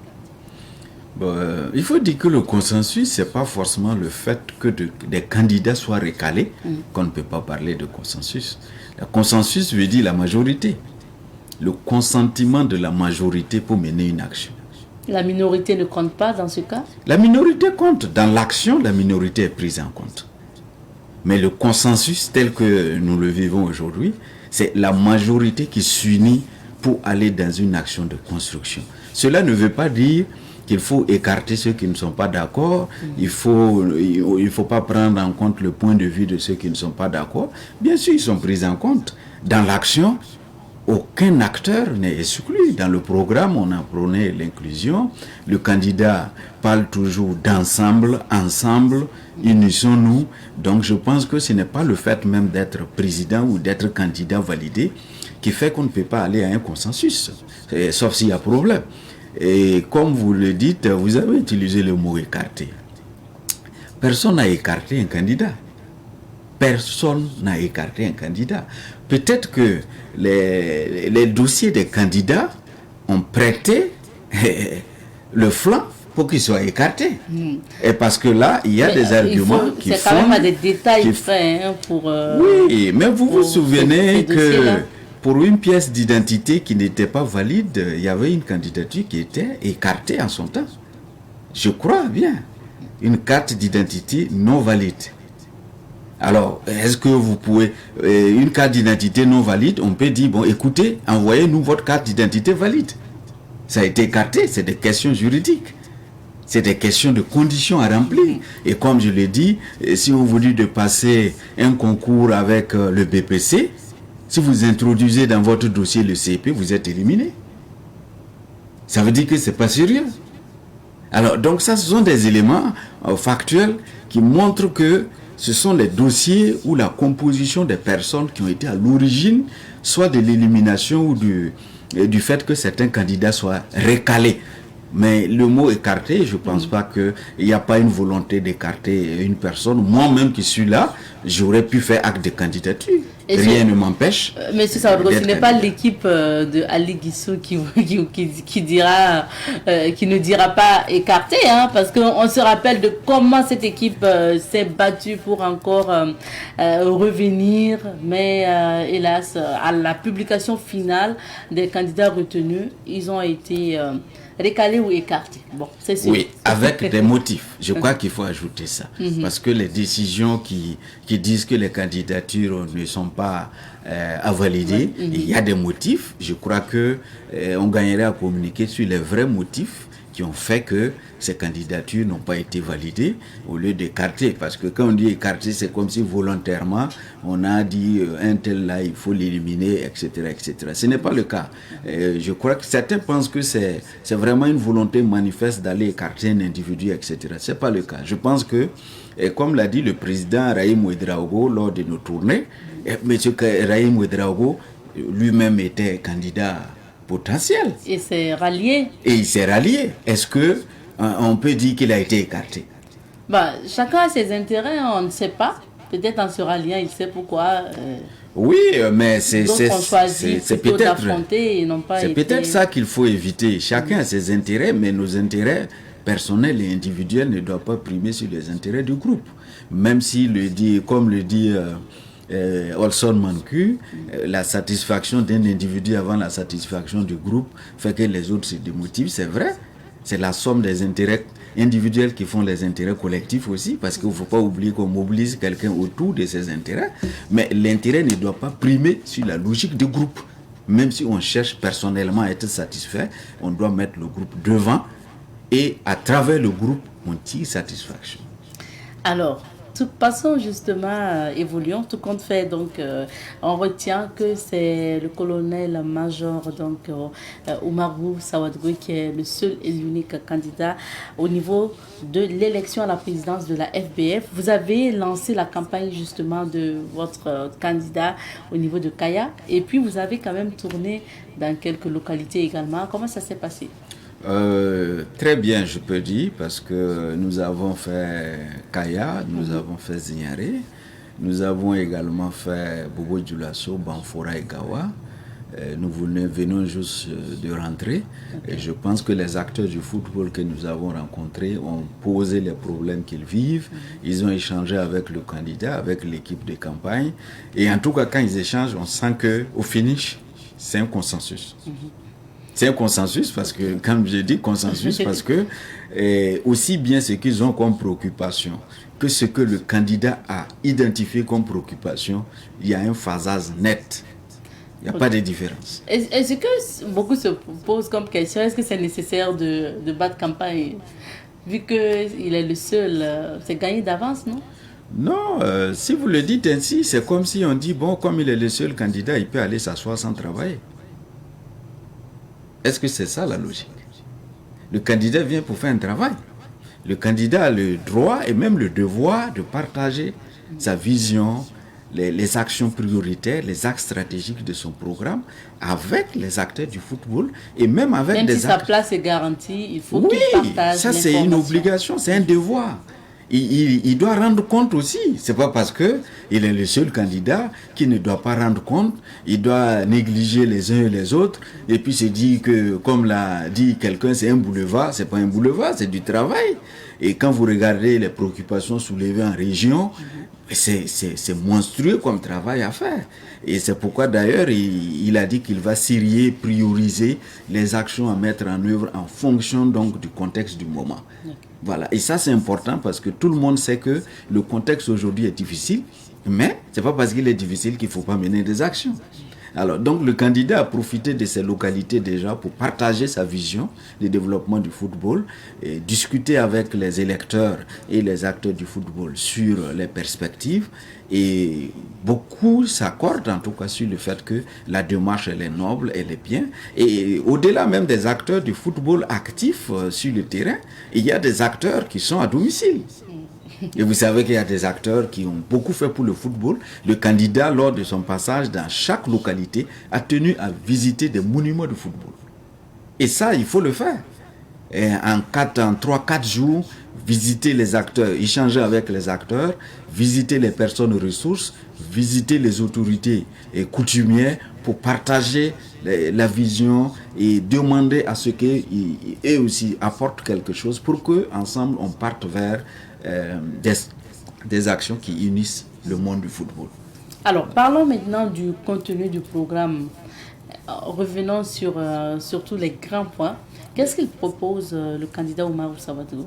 Bon, il faut dire que le consensus, ce n'est pas forcément le fait que des candidats soient recalés qu'on ne peut pas parler de consensus. Le consensus veut dire la majorité. Le consentement de la majorité pour mener une action. La minorité ne compte pas dans ce cas? La minorité compte. Dans l'action, la minorité est prise en compte. Mais le consensus tel que nous le vivons aujourd'hui, c'est la majorité qui s'unit pour aller dans une action de construction. Cela ne veut pas dire qu'il faut écarter ceux qui ne sont pas d'accord. Il faut pas prendre en compte le point de vue de ceux qui ne sont pas d'accord. Bien sûr, ils sont pris en compte. Dans l'action, aucun acteur n'est exclu. Dans le programme, on a prôné l'inclusion. Le candidat parle toujours d'ensemble, ensemble, unissons-nous. Donc je pense que ce n'est pas le fait même d'être président ou d'être candidat validé qui fait qu'on ne peut pas aller à un consensus, sauf s'il y a problème. Et comme vous le dites, vous avez utilisé le mot écarté. Personne n'a écarté un candidat. Personne n'a écarté un candidat. Peut-être que les dossiers des candidats ont prêté le flanc pour qu'ils soient écartés. Et parce que là, il y a des arguments qui font... C'est quand même des détails faits pour... Oui, mais vous vous souvenez que pour une pièce d'identité qui n'était pas valide, il y avait une candidature qui était écartée en son temps. Je crois bien. Une carte d'identité non valide. Alors, est-ce que vous pouvez... une carte d'identité non valide, on peut dire, bon, écoutez, envoyez-nous votre carte d'identité valide. Ça a été écarté, c'est des questions juridiques. C'est des questions de conditions à remplir. Et comme je l'ai dit, si on vous dit de passer un concours avec le BPC, si vous introduisez dans votre dossier le CP, vous êtes éliminé. Ça veut dire que c'est pas sérieux. Alors, donc ça, ce sont des éléments factuels qui montrent que ce sont les dossiers ou la composition des personnes qui ont été à l'origine, soit de l'élimination ou du fait que certains candidats soient recalés. Mais le mot écarté, je ne pense pas qu'il n'y a pas une volonté d'écarter une personne. Moi-même qui suis là, j'aurais pu faire acte de candidature. Rien ne m'empêche. Mais ce n'est pas l'équipe de Ali Guissou qui ne dira pas écarté, hein, parce qu'on se rappelle de comment cette équipe s'est battue pour encore revenir. Mais hélas, à la publication finale des candidats retenus, ils ont été récalés ou écartés. Bon, c'est sûr. Oui, avec des motifs. Je crois qu'il faut ajouter ça. Parce que les décisions qui disent que les candidatures ne sont pas à valider, il y a des motifs. Je crois que on gagnerait à communiquer sur les vrais motifs qui ont fait que ces candidatures n'ont pas été validées au lieu d'écarter. Parce que quand on dit écarter, c'est comme si volontairement on a dit un tel là, il faut l'éliminer, etc., etc. Ce n'est pas le cas. Je crois que certains pensent que c'est vraiment une volonté manifeste d'aller écarter un individu, etc. Ce n'est pas le cas. Je pense que, comme l'a dit le président Rahim Ouedraogo lors de nos tournées, M. Rahim Ouedraogo lui-même était candidat potentiel. Et s'est rallié. Et il s'est rallié. Est-ce que on peut dire qu'il a été écarté? Chacun a ses intérêts, on ne sait pas. Peut-être en se ralliant, il sait pourquoi. Oui, mais c'est peut-être ça qu'il faut éviter. Chacun a ses intérêts, mais nos intérêts personnels et individuels ne doivent pas primer sur les intérêts du groupe. Même si, comme le dit Olson Manku, la satisfaction d'un individu avant la satisfaction du groupe fait que les autres se démotivent, c'est vrai. C'est la somme des intérêts individuels qui font les intérêts collectifs aussi, parce qu'il ne faut pas oublier qu'on mobilise quelqu'un autour de ses intérêts, mais l'intérêt ne doit pas primer sur la logique du groupe. Même si on cherche personnellement à être satisfait, on doit mettre le groupe devant et à travers le groupe, on tire satisfaction. Alors, passons justement, évoluons, tout compte fait, donc on retient que c'est le colonel-major Oumarou Sawadgoui qui est le seul et l'unique candidat au niveau de l'élection à la présidence de la FBF. Vous avez lancé la campagne justement de votre candidat au niveau de Kaya et puis vous avez quand même tourné dans quelques localités également. Comment ça s'est passé? Très bien, je peux dire, parce que nous avons fait Kaya, nous avons fait Zignaré, nous avons également fait Bobo Dioulasso, Banfora et Gawa. Nous venons juste de rentrer et je pense que les acteurs du football que nous avons rencontrés ont posé les problèmes qu'ils vivent. Ils ont échangé avec le candidat, avec l'équipe de campagne et en tout cas quand ils échangent, on sent qu'au finish, c'est un consensus. C'est un consensus parce que, comme je dis consensus, parce que aussi bien ce qu'ils ont comme préoccupation que ce que le candidat a identifié comme préoccupation, il y a un phasage net. Il n'y a pas de différence. Est-ce que beaucoup se posent comme question, est-ce que c'est nécessaire de battre campagne vu qu'il est le seul, c'est gagné d'avance, non? Non, si vous le dites ainsi, c'est comme si on dit, bon, comme il est le seul candidat, il peut aller s'asseoir sans travailler. Est-ce que c'est ça la logique? Le candidat vient pour faire un travail. Le candidat a le droit et même le devoir de partager sa vision, les actions prioritaires, les axes stratégiques de son programme avec les acteurs du football et même avec même si sa place est garantie, il faut qu'il partage ça c'est une obligation, c'est un devoir. Il doit rendre compte aussi. C'est pas parce que il est le seul candidat qu'il ne doit pas rendre compte. Il doit négliger les uns et les autres. Et puis se dire que, comme l'a dit quelqu'un, c'est un boulevard. C'est pas un boulevard, c'est du travail. Et quand vous regardez les préoccupations soulevées en région, c'est monstrueux comme travail à faire. Et c'est pourquoi d'ailleurs il a dit qu'il va sérier, prioriser les actions à mettre en œuvre en fonction donc du contexte du moment. Voilà. Et ça c'est important parce que tout le monde sait que le contexte aujourd'hui est difficile, mais c'est pas parce qu'il est difficile qu'il faut pas mener des actions. Alors, donc le candidat a profité de ces localités déjà pour partager sa vision du développement du football et discuter avec les électeurs et les acteurs du football sur les perspectives. Et beaucoup s'accordent en tout cas sur le fait que la démarche elle est noble, elle est bien. Et au-delà même des acteurs du football actifs sur le terrain, il y a des acteurs qui sont à domicile. Et vous savez qu'il y a des acteurs qui ont beaucoup fait pour le football. Le candidat, lors de son passage dans chaque localité, a tenu à visiter des monuments de football. Et ça, il faut le faire. Et en 3-4 jours, visiter les acteurs, échanger avec les acteurs, visiter les personnes ressources, visiter les autorités et coutumières pour partager la vision et demander à ce qu'eux aussi apportent quelque chose pour qu'ensemble on parte vers des actions qui unissent le monde du football. Alors, parlons maintenant du contenu du programme. Revenons sur tous les grands points. Qu'est-ce qu'il propose le candidat Oumarou Savadougou?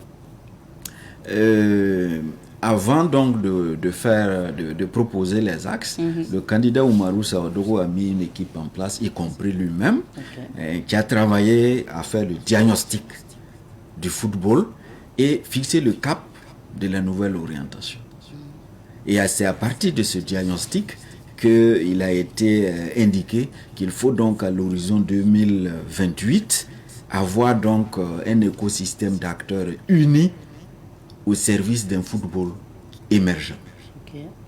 Avant donc de proposer les axes, le candidat Oumarou Savadougou a mis une équipe en place, y compris lui-même, qui a travaillé à faire le diagnostic du football et fixer le cap de la nouvelle orientation. Et c'est à partir de ce diagnostic qu'il a été indiqué qu'il faut donc à l'horizon 2028 avoir donc un écosystème d'acteurs unis au service d'un football émergent.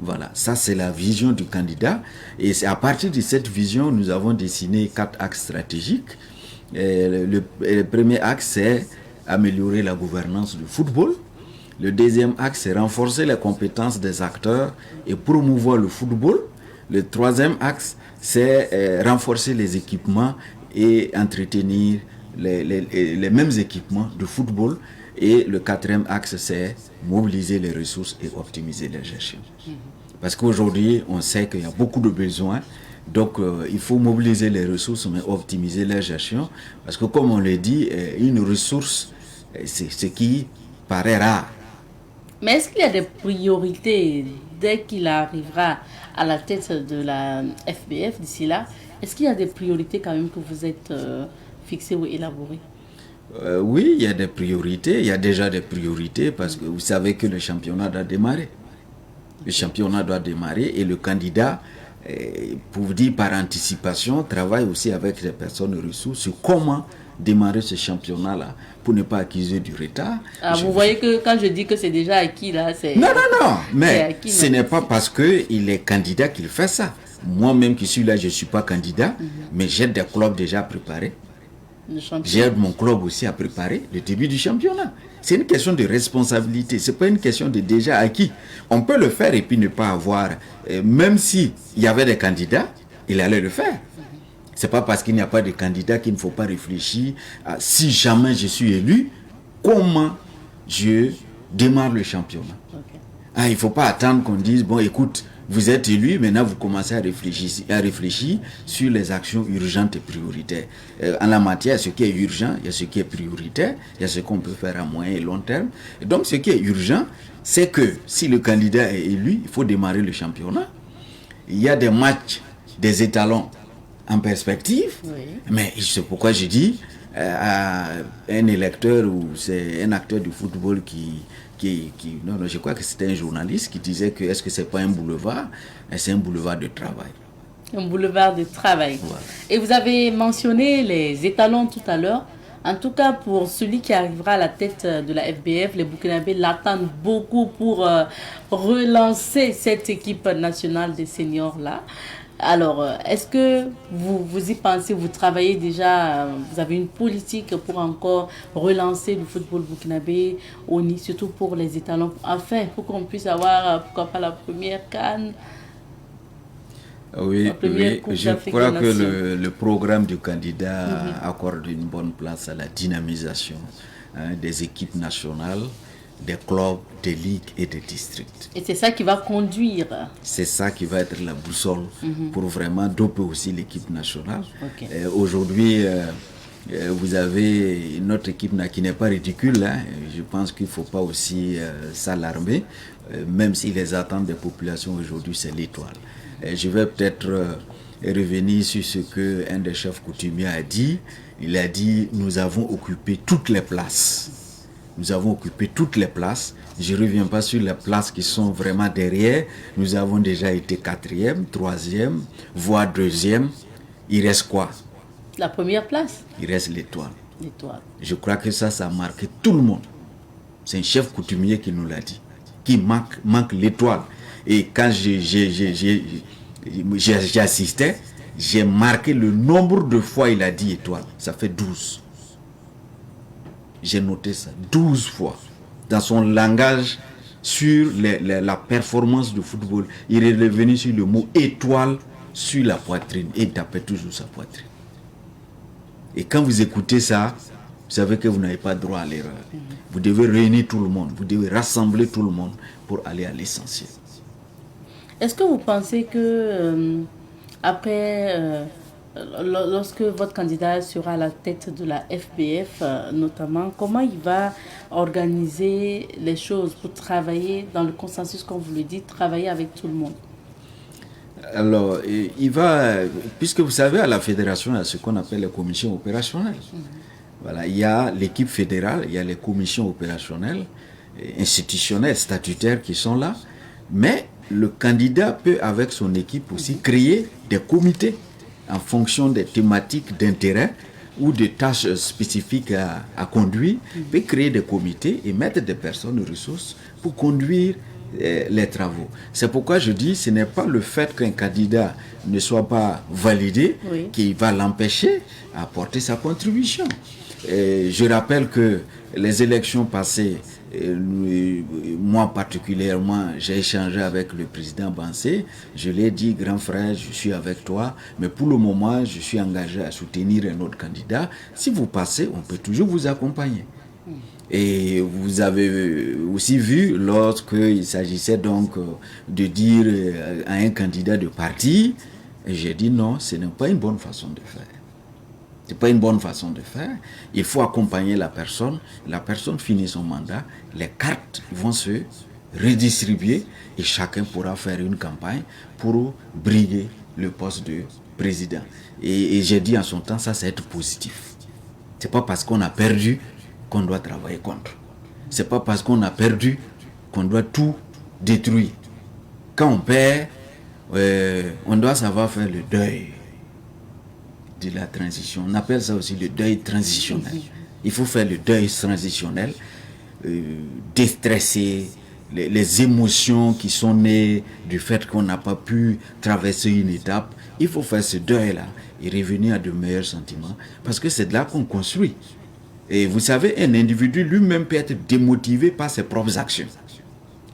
Voilà, ça c'est la vision du candidat. Et c'est à partir de cette vision, nous avons dessiné 4 axes stratégiques. Le premier axe, c'est améliorer la gouvernance du football. Le deuxième axe, c'est renforcer les compétences des acteurs et promouvoir le football. Le troisième axe, c'est renforcer les équipements et entretenir les mêmes équipements de football. Et le quatrième axe, c'est mobiliser les ressources et optimiser les gestions. Parce qu'aujourd'hui, on sait qu'il y a beaucoup de besoins. Donc, il faut mobiliser les ressources, mais optimiser les gestions. Parce que, comme on le dit, une ressource, c'est ce qui paraît rare. Mais est-ce qu'il y a des priorités dès qu'il arrivera à la tête de la FBF d'ici là? Est-ce qu'il y a des priorités quand même que vous êtes fixées ou élaborées? Oui, il y a des priorités. Il y a déjà des priorités parce que vous savez que le championnat doit démarrer. Le championnat doit démarrer et le candidat, pour vous dire par anticipation, travaille aussi avec les personnes ressources sur comment démarrer ce championnat-là pour ne pas accuser du retard. Vous voyez que quand je dis que c'est déjà acquis, là, c'est... Non, mais acquis, ce n'est pas parce qu'il est candidat qu'il fait ça. Moi-même qui suis là, je ne suis pas candidat, mais j'ai des clubs déjà préparés. J'aide mon club aussi à préparer le début du championnat. C'est une question de responsabilité, ce n'est pas une question de déjà acquis. On peut le faire et puis ne pas avoir, même s'il y avait des candidats, il allait le faire. Ce n'est pas parce qu'il n'y a pas de candidat qu'il ne faut pas réfléchir à si jamais je suis élu, comment je démarre le championnat. Il ne faut pas attendre qu'on dise, bon écoute, vous êtes élu, maintenant vous commencez à réfléchir sur les actions urgentes et prioritaires. En la matière, ce qui est urgent, il y a ce qui est prioritaire, il y a ce qu'on peut faire à moyen et long terme. Et donc ce qui est urgent, c'est que si le candidat est élu, il faut démarrer le championnat. Il y a des matchs, des étalons en perspective, mais c'est pourquoi je dis à un électeur ou c'est un acteur du football non, je crois que c'était un journaliste qui disait que est-ce que c'est pas un boulevard, c'est un boulevard de travail. Un boulevard de travail. Voilà. Et vous avez mentionné les étalons tout à l'heure. En tout cas, pour celui qui arrivera à la tête de la FBF, les Burkinabés l'attendent beaucoup pour relancer cette équipe nationale des seniors-là. Alors, est-ce que vous y pensez, vous travaillez déjà, vous avez une politique pour encore relancer le football burkinabé, surtout pour les étalons, enfin, pour qu'on puisse avoir, pourquoi pas la première CAN? Oui, je crois que le programme du candidat accorde une bonne place à la dynamisation des équipes nationales, des clubs, des ligues et des districts. Et c'est ça qui va conduire. C'est ça qui va être la boussole pour vraiment doper aussi l'équipe nationale. Aujourd'hui, vous avez notre équipe qui n'est pas ridicule. Je pense qu'il ne faut pas aussi s'alarmer, même si les attentes des populations aujourd'hui, c'est l'étoile. Je vais peut-être revenir sur ce qu'un des chefs coutumiers a dit. Il a dit, nous avons occupé toutes les places. Nous avons occupé toutes les places. Je ne reviens pas sur les places qui sont vraiment derrière. Nous avons déjà été 4e, 3e, voire 2e. Il reste quoi? La première place. Il reste l'étoile. L'étoile. Je crois que ça a marqué tout le monde. C'est un chef coutumier qui nous l'a dit. Qui manque l'étoile. Et quand j'assistais, j'ai marqué le nombre de fois il a dit étoile. Ça fait 12. J'ai noté ça 12 fois. Dans son langage sur la performance du football, il est revenu sur le mot étoile sur la poitrine. Et il tapait toujours sa poitrine. Et quand vous écoutez ça, vous savez que vous n'avez pas droit à l'erreur. Vous devez réunir tout le monde. Vous devez rassembler tout le monde pour aller à l'essentiel. Est-ce que vous pensez que lorsque votre candidat sera à la tête de la FBF, notamment, comment il va organiser les choses pour travailler dans le consensus, comme vous le dites, travailler avec tout le monde? Alors, il va, puisque vous savez, à la fédération, il y a ce qu'on appelle les commissions opérationnelles. Voilà, il y a l'équipe fédérale, il y a les commissions opérationnelles, institutionnelles, statutaires qui sont là, mais le candidat peut, avec son équipe aussi, créer des comités en fonction des thématiques d'intérêt ou de tâches spécifiques à conduire. Il peut créer des comités et mettre des personnes de ressources pour conduire les travaux. C'est pourquoi je dis, ce n'est pas le fait qu'un candidat ne soit pas validé qui va l'empêcher à apporter sa contribution. Et je rappelle que les élections passées, moi particulièrement, j'ai échangé avec le président Bansé. Je lui ai dit, grand frère, je suis avec toi, mais pour le moment, je suis engagé à soutenir un autre candidat. Si vous passez, on peut toujours vous accompagner. Et vous avez aussi vu, lorsqu'il s'agissait donc de dire à un candidat de parti, j'ai dit non, ce n'est pas une bonne façon de faire. Ce n'est pas une bonne façon de faire. Il faut accompagner la personne finit son mandat, les cartes vont se redistribuer et chacun pourra faire une campagne pour briguer le poste de président. Et j'ai dit en son temps, ça c'est être positif. Ce n'est pas parce qu'on a perdu qu'on doit travailler contre. Ce n'est pas parce qu'on a perdu qu'on doit tout détruire. Quand on perd, on doit savoir faire le deuil de la transition. On appelle ça aussi le deuil transitionnel. Il faut faire le deuil transitionnel, déstresser les émotions qui sont nées du fait qu'on n'a pas pu traverser une étape. Il faut faire ce deuil-là et revenir à de meilleurs sentiments parce que c'est de là qu'on construit. Et vous savez, un individu lui-même peut être démotivé par ses propres actions.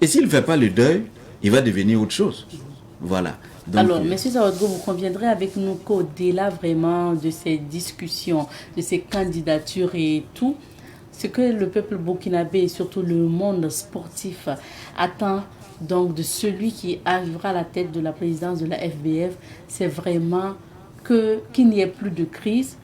Et s'il ne fait pas le deuil, il va devenir autre chose. Voilà. Donc, alors, M. Zawadgo, vous conviendrez avec nous qu'au-delà vraiment de ces discussions, de ces candidatures et tout, ce que le peuple burkinabé et surtout le monde sportif attend donc de celui qui arrivera à la tête de la présidence de la FBF, c'est vraiment qu'il n'y ait plus de crise,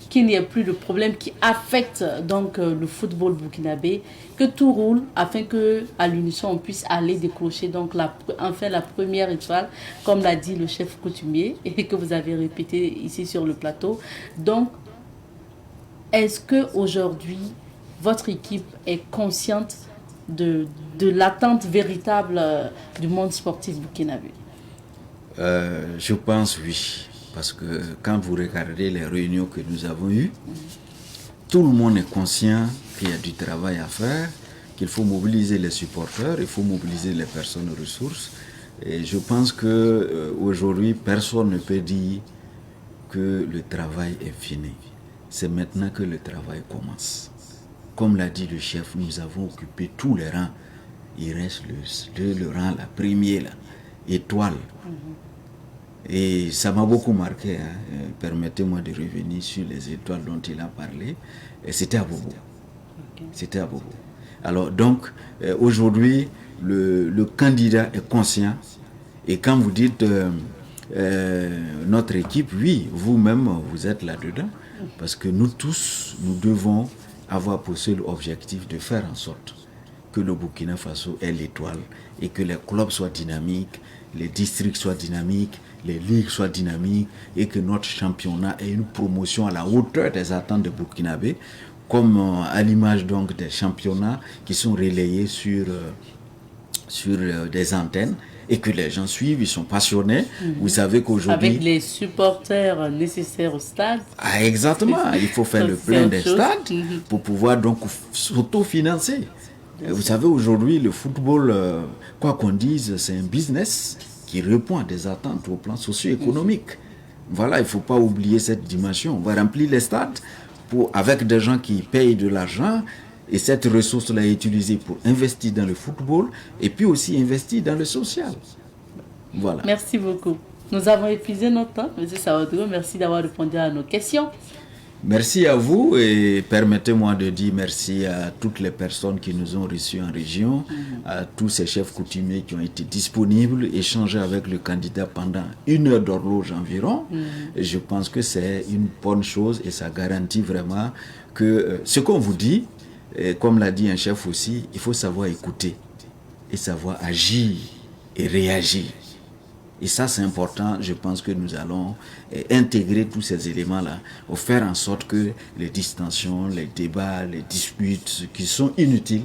qu'il n'y ait plus de problèmes qui affectent donc le football burkinabé, que tout roule afin que à l'unisson on puisse aller décrocher donc enfin la première étoile, comme l'a dit le chef coutumier et que vous avez répété ici sur le plateau. Donc, est-ce que aujourd'hui votre équipe est consciente de l'attente véritable du monde sportif burkinabé? Je pense oui. Parce que quand vous regardez les réunions que nous avons eues, tout le monde est conscient qu'il y a du travail à faire, qu'il faut mobiliser les supporters, il faut mobiliser les personnes ressources. Et je pense qu'aujourd'hui, personne ne peut dire que le travail est fini. C'est maintenant que le travail commence. Comme l'a dit le chef, nous avons occupé tous les rangs. Il reste le rang, la première, là, étoile. Et ça m'a beaucoup marqué. Permettez-moi de revenir sur les étoiles dont il a parlé. Et c'était à Bobo. C'était à Bobo. Alors donc, aujourd'hui, le candidat est conscient. Et quand vous dites notre équipe, oui, vous-même, vous êtes là-dedans. Parce que nous tous, nous devons avoir pour seul objectif de faire en sorte que le Burkina Faso est l'étoile et que les clubs soient dynamiques, les districts soient dynamiques, les ligues soient dynamiques et que notre championnat ait une promotion à la hauteur des attentes de Burkinabé, comme à l'image donc des championnats qui sont relayés sur des antennes et que les gens suivent, ils sont passionnés. Vous savez qu'aujourd'hui... Avec les supporters nécessaires au stade. Ah, exactement, il faut faire le plein des stades pour pouvoir donc s'autofinancer. Vous savez, aujourd'hui, le football, quoi qu'on dise, c'est un business qui répond à des attentes au plan socio-économique. Voilà, il ne faut pas oublier cette dimension. On va remplir les stades avec des gens qui payent de l'argent. Et cette ressource-là est utilisée pour investir dans le football et puis aussi investir dans le social. Voilà. Merci beaucoup. Nous avons épuisé notre temps. M. Sawadro, merci d'avoir répondu à nos questions. Merci à vous et permettez-moi de dire merci à toutes les personnes qui nous ont reçus en région, à tous ces chefs coutumiers qui ont été disponibles, échanger avec le candidat pendant 1 heure d'horloge environ. Et je pense que c'est une bonne chose et ça garantit vraiment que ce qu'on vous dit, et comme l'a dit un chef aussi, il faut savoir écouter et savoir agir et réagir. Et ça, c'est important. Je pense que nous allons intégrer tous ces éléments-là pour faire en sorte que les distensions, les débats, les disputes qui sont inutiles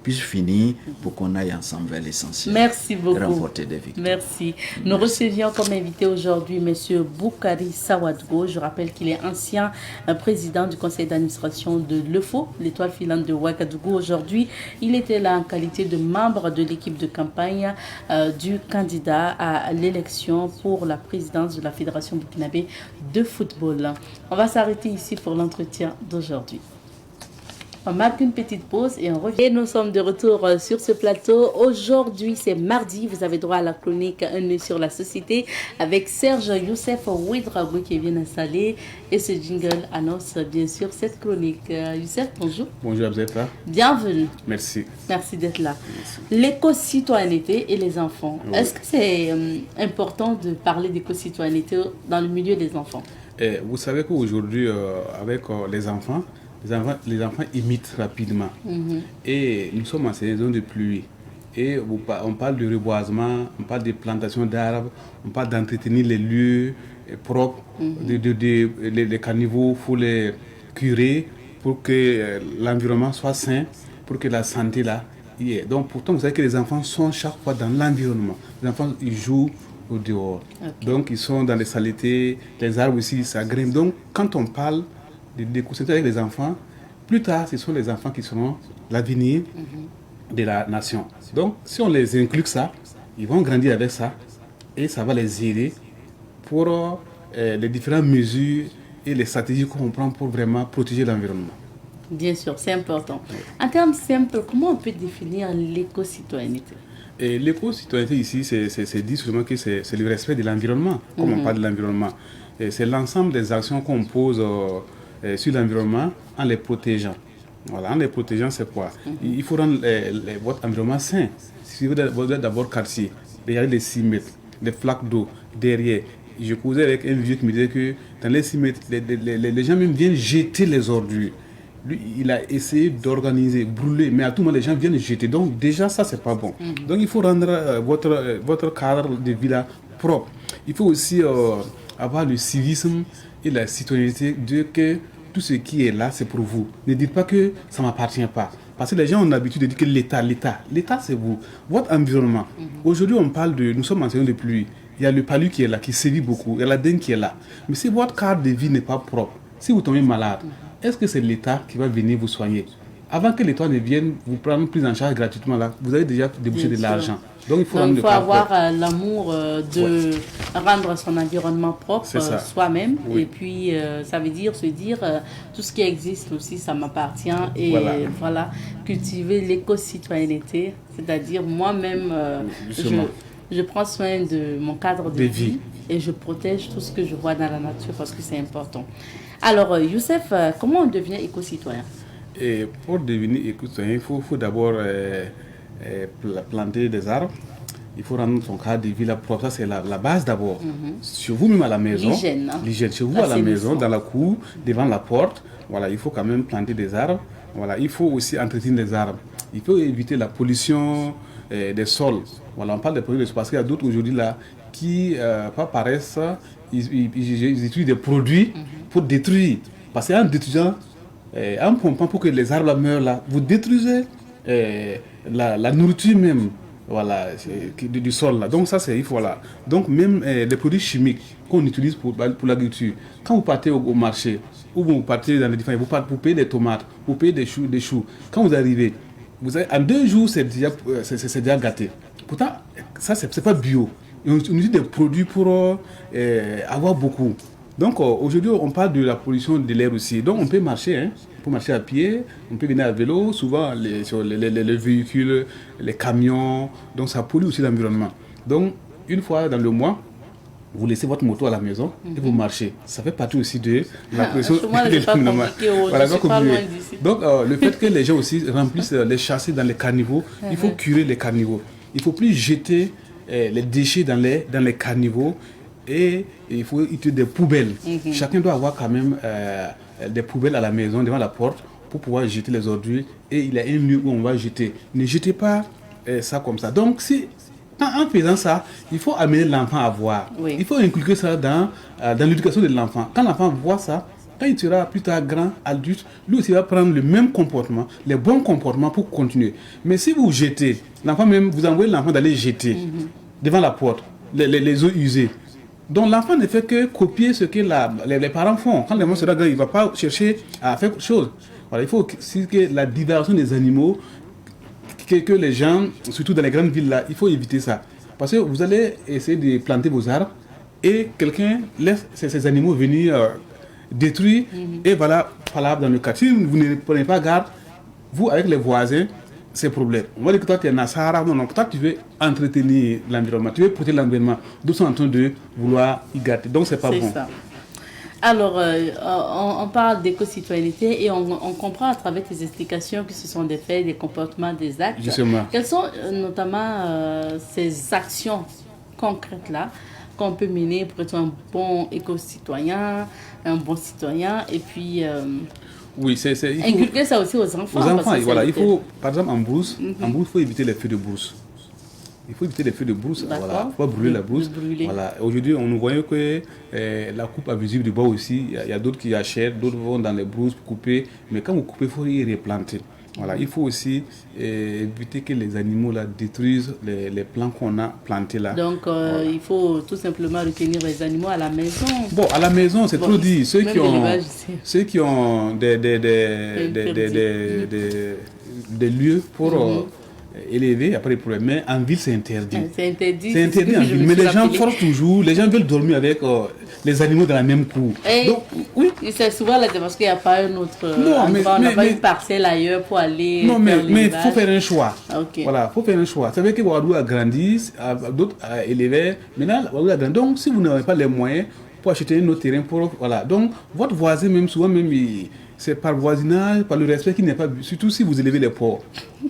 puissent finir pour qu'on aille ensemble vers l'essentiel. Merci beaucoup. Remporter des victoires. Merci. Nous recevions comme invité aujourd'hui M. Boukari Sawadgo. Je rappelle qu'il est ancien président du conseil d'administration de l'EFO, l'étoile filante de Ouagadougou. Aujourd'hui, il était là en qualité de membre de l'équipe de campagne du candidat à l'élection pour la présidence de la Fédération burkinabé de football. On va s'arrêter ici pour l'entretien d'aujourd'hui. On marque une petite pause et on revient. Et nous sommes de retour sur ce plateau. Aujourd'hui, c'est mardi. Vous avez droit à la chronique Un œil sur la société avec Serge Youssef Ouedraogo qui vient d'installer. Et ce jingle annonce bien sûr cette chronique. Youssef, bonjour. Bonjour Abzeta. Bienvenue. Merci. Merci d'être là. L'éco-citoyenneté et les enfants. Oui. Est-ce que c'est important de parler d'éco-citoyenneté dans le milieu des enfants? Vous savez qu'aujourd'hui, avec les enfants imitent rapidement. Et nous sommes en saison de pluie. Et on parle de reboisement, on parle de plantation d'arbres, on parle d'entretenir les lieux propres, les caniveaux, il faut les curer pour que l'environnement soit sain, pour que la santé là y est. Donc pourtant, vous savez que les enfants sont chaque fois dans l'environnement. Les enfants, ils jouent au dehors. Okay. Donc ils sont dans les saletés, les arbres aussi, ça grimpe. Donc quand on parle d'écouter avec les enfants, plus tard, ce sont les enfants qui seront l'avenir de la nation. Donc, si on les inclut ça, ils vont grandir avec ça et ça va les aider pour les différentes mesures et les stratégies qu'on prend pour vraiment protéger l'environnement. Bien sûr, c'est important. En termes simples, comment on peut définir l'éco-citoyenneté? Et l'éco-citoyenneté ici, c'est dit seulement que c'est le respect de l'environnement, comme on parle de l'environnement. Et c'est l'ensemble des actions qu'on pose sur l'environnement en les protégeant. Voilà, en les protégeant, c'est quoi? Il faut rendre votre environnement sain. Si vous êtes d'abord quartier, regardez les 6 mètres, les flaques d'eau derrière. Je causais avec un vieux qui me disait que dans les 6 mètres, les gens même viennent jeter les ordures. Lui, il a essayé d'organiser, brûler, mais à tout moment, les gens viennent jeter. Donc déjà, ça, c'est pas bon. Donc il faut rendre votre cadre de vie là propre. Il faut aussi avoir le civisme et la citoyenneté de que tout ce qui est là, c'est pour vous. Ne dites pas que ça ne m'appartient pas. Parce que les gens ont l'habitude de dire que l'État, c'est vous. Votre environnement. Aujourd'hui, on parle nous sommes en saison de pluie. Il y a le palu qui est là, qui sévit beaucoup. Il y a la dengue qui est là. Mais si votre cadre de vie n'est pas propre, si vous tombez malade, est-ce que c'est l'État qui va venir vous soigner? Avant que l'État ne vienne vous prendre prise en charge gratuitement, là, vous avez déjà débouché de l'argent. Donc il faut avoir l'amour de rendre son environnement propre soi-même. Oui. Et puis ça veut dire se dire tout ce qui existe aussi, ça m'appartient. Et voilà, cultiver l'éco-citoyenneté, c'est-à-dire moi-même, je prends soin de mon cadre de vie et je protège tout ce que je vois dans la nature parce que c'est important. Alors Youssef, comment on devient éco-citoyen? Et pour devenir éco-citoyen, il faut d'abord planter des arbres. Il faut rendre son cadre de vie propre. Ça, c'est la base d'abord. Chez vous-même à la maison. L'hygiène. Chez vous à la maison, dans la cour, devant la porte. Voilà, il faut quand même planter des arbres. Voilà, il faut aussi entretenir les arbres. Il faut éviter la pollution des sols. Voilà, on parle des produits de sols parce qu'il y a d'autres aujourd'hui là qui pas paraissent, ils utilisent des produits pour détruire. Parce qu'en détruisant, en pompant pour que les arbres meurent là, vous détruisez la nourriture même. Voilà, du sol là. Donc ça c'est il faut là. Donc même les produits chimiques qu'on utilise pour l'agriculture. Quand vous partez au marché ou vous partez dans les différents, vous payez des tomates, vous payez des choux. Quand vous arrivez, en 2 jours c'est déjà gâté. Pourtant ça c'est pas bio. Et on utilise des produits pour avoir beaucoup. Donc aujourd'hui on parle de la pollution de l'air aussi. Donc on peut marcher, hein. On peut marcher à pied, on peut venir à vélo, souvent sur les véhicules, les camions, donc ça pollue aussi l'environnement. Donc une fois dans le mois, vous laissez votre moto à la maison et vous marchez. Ça fait partie aussi de la pollution de l'environnement. Donc le fait que les gens aussi remplissent les châssis dans les caniveaux, il faut curer les caniveaux. Il ne faut plus jeter les déchets dans les caniveaux. Et il faut utiliser des poubelles. Chacun doit avoir quand même des poubelles à la maison, devant la porte, pour pouvoir jeter les ordures. Et il y a un lieu où on va jeter. Ne jetez pas ça comme ça. Donc, en faisant ça, il faut amener l'enfant à voir. Oui. Il faut inculquer ça dans l'éducation de l'enfant. Quand l'enfant voit ça, quand il sera plus tard grand, adulte, lui aussi va prendre le même comportement, les bons comportements pour continuer. Mais si vous jetez, l'enfant même, vous envoyez l'enfant d'aller jeter devant la porte, les eaux usées. Donc l'enfant ne fait que copier ce que les parents font. Quand l'enfant sera grand, il ne va pas chercher à faire quelque chose. Voilà, il faut que la diversion des animaux, que les gens, surtout dans les grandes villes là, il faut éviter ça. Parce que vous allez essayer de planter vos arbres et quelqu'un laisse ces animaux venir détruire et voilà, dans le quartier. Si vous ne prenez pas garde, vous avec les voisins, c'est problème. On va dire que toi tu es Nassara, non, toi tu veux entretenir l'environnement, tu veux protéger l'environnement, d'autres sont en train de vouloir y gâter, donc c'est pas bon. Ça. Alors, on parle d'éco-citoyenneté et on comprend à travers tes explications que ce sont des faits, des comportements, des actes. Justement. Quelles sont notamment ces actions concrètes-là qu'on peut mener pour être un bon éco-citoyen, un bon citoyen et puis... Oui, inculquer ça aussi aux enfants. Aux enfants, voilà. Il faut, par exemple, en brousse, il faut éviter les feux de brousse. Il faut éviter les feux de brousse. Voilà. Il ne faut pas brûler la brousse. Voilà. Aujourd'hui, nous voyons que la coupe abusive du bois aussi, il y a d'autres qui achètent, d'autres vont dans les brousses pour couper. Mais quand vous coupez, il faut y replanter. Voilà. Il faut aussi éviter que les animaux là, détruisent les plants qu'on a plantés là. Donc, il faut tout simplement retenir les animaux à la maison. Bon, à la maison, c'est trop dit. Ceux qui ont des lieux pour élever, après les problèmes. Mais en ville, c'est interdit. C'est interdit. C'est interdit en ville. Mais les gens forcent toujours. Les gens veulent dormir avec les animaux dans la même cour. Donc, oui. C'est souvent là, parce qu'il n'y a pas un autre. On n'a pas une parcelle ailleurs pour aller. Non, mais il faut faire un choix. Okay. Voilà, il faut faire un choix. C'est vrai que Ouadou a grandi, d'autres a élevé. Maintenant, Ouadou a grandi. Donc, si vous n'avez pas les moyens pour acheter un autre terrain, voilà. Donc, votre voisin, même souvent, c'est par voisinage, par le respect qui n'est pas... Surtout si vous élevez les porcs.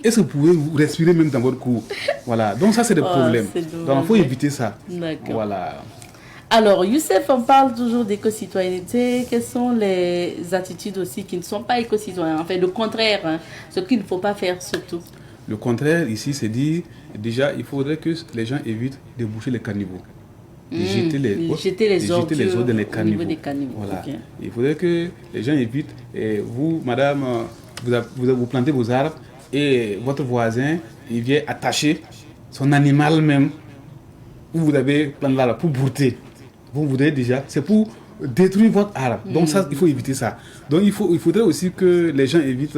Est-ce que vous pouvez vous respirer même dans votre cour? Voilà. Donc ça, c'est des problèmes. Donc il faut éviter ça. D'accord. Voilà. Alors, Youssef, on parle toujours d'éco-citoyenneté. Quelles sont les attitudes aussi qui ne sont pas éco-citoyennes? Enfin, le contraire, hein, ce qu'il ne faut pas faire surtout. Le contraire, ici, c'est dire... Déjà, il faudrait que les gens évitent de boucher les caniveaux. Jeter les ordures dans les caniveaux. Voilà. Okay. Il faudrait que les gens évitent. Et vous, madame, vous plantez vos arbres et votre voisin, il vient attacher son animal même. Vous avez planté l'arbre pour brouter. Vous voudrez déjà, c'est pour détruire votre arbre. Donc ça, il faut éviter ça. Donc il faudrait aussi que les gens évitent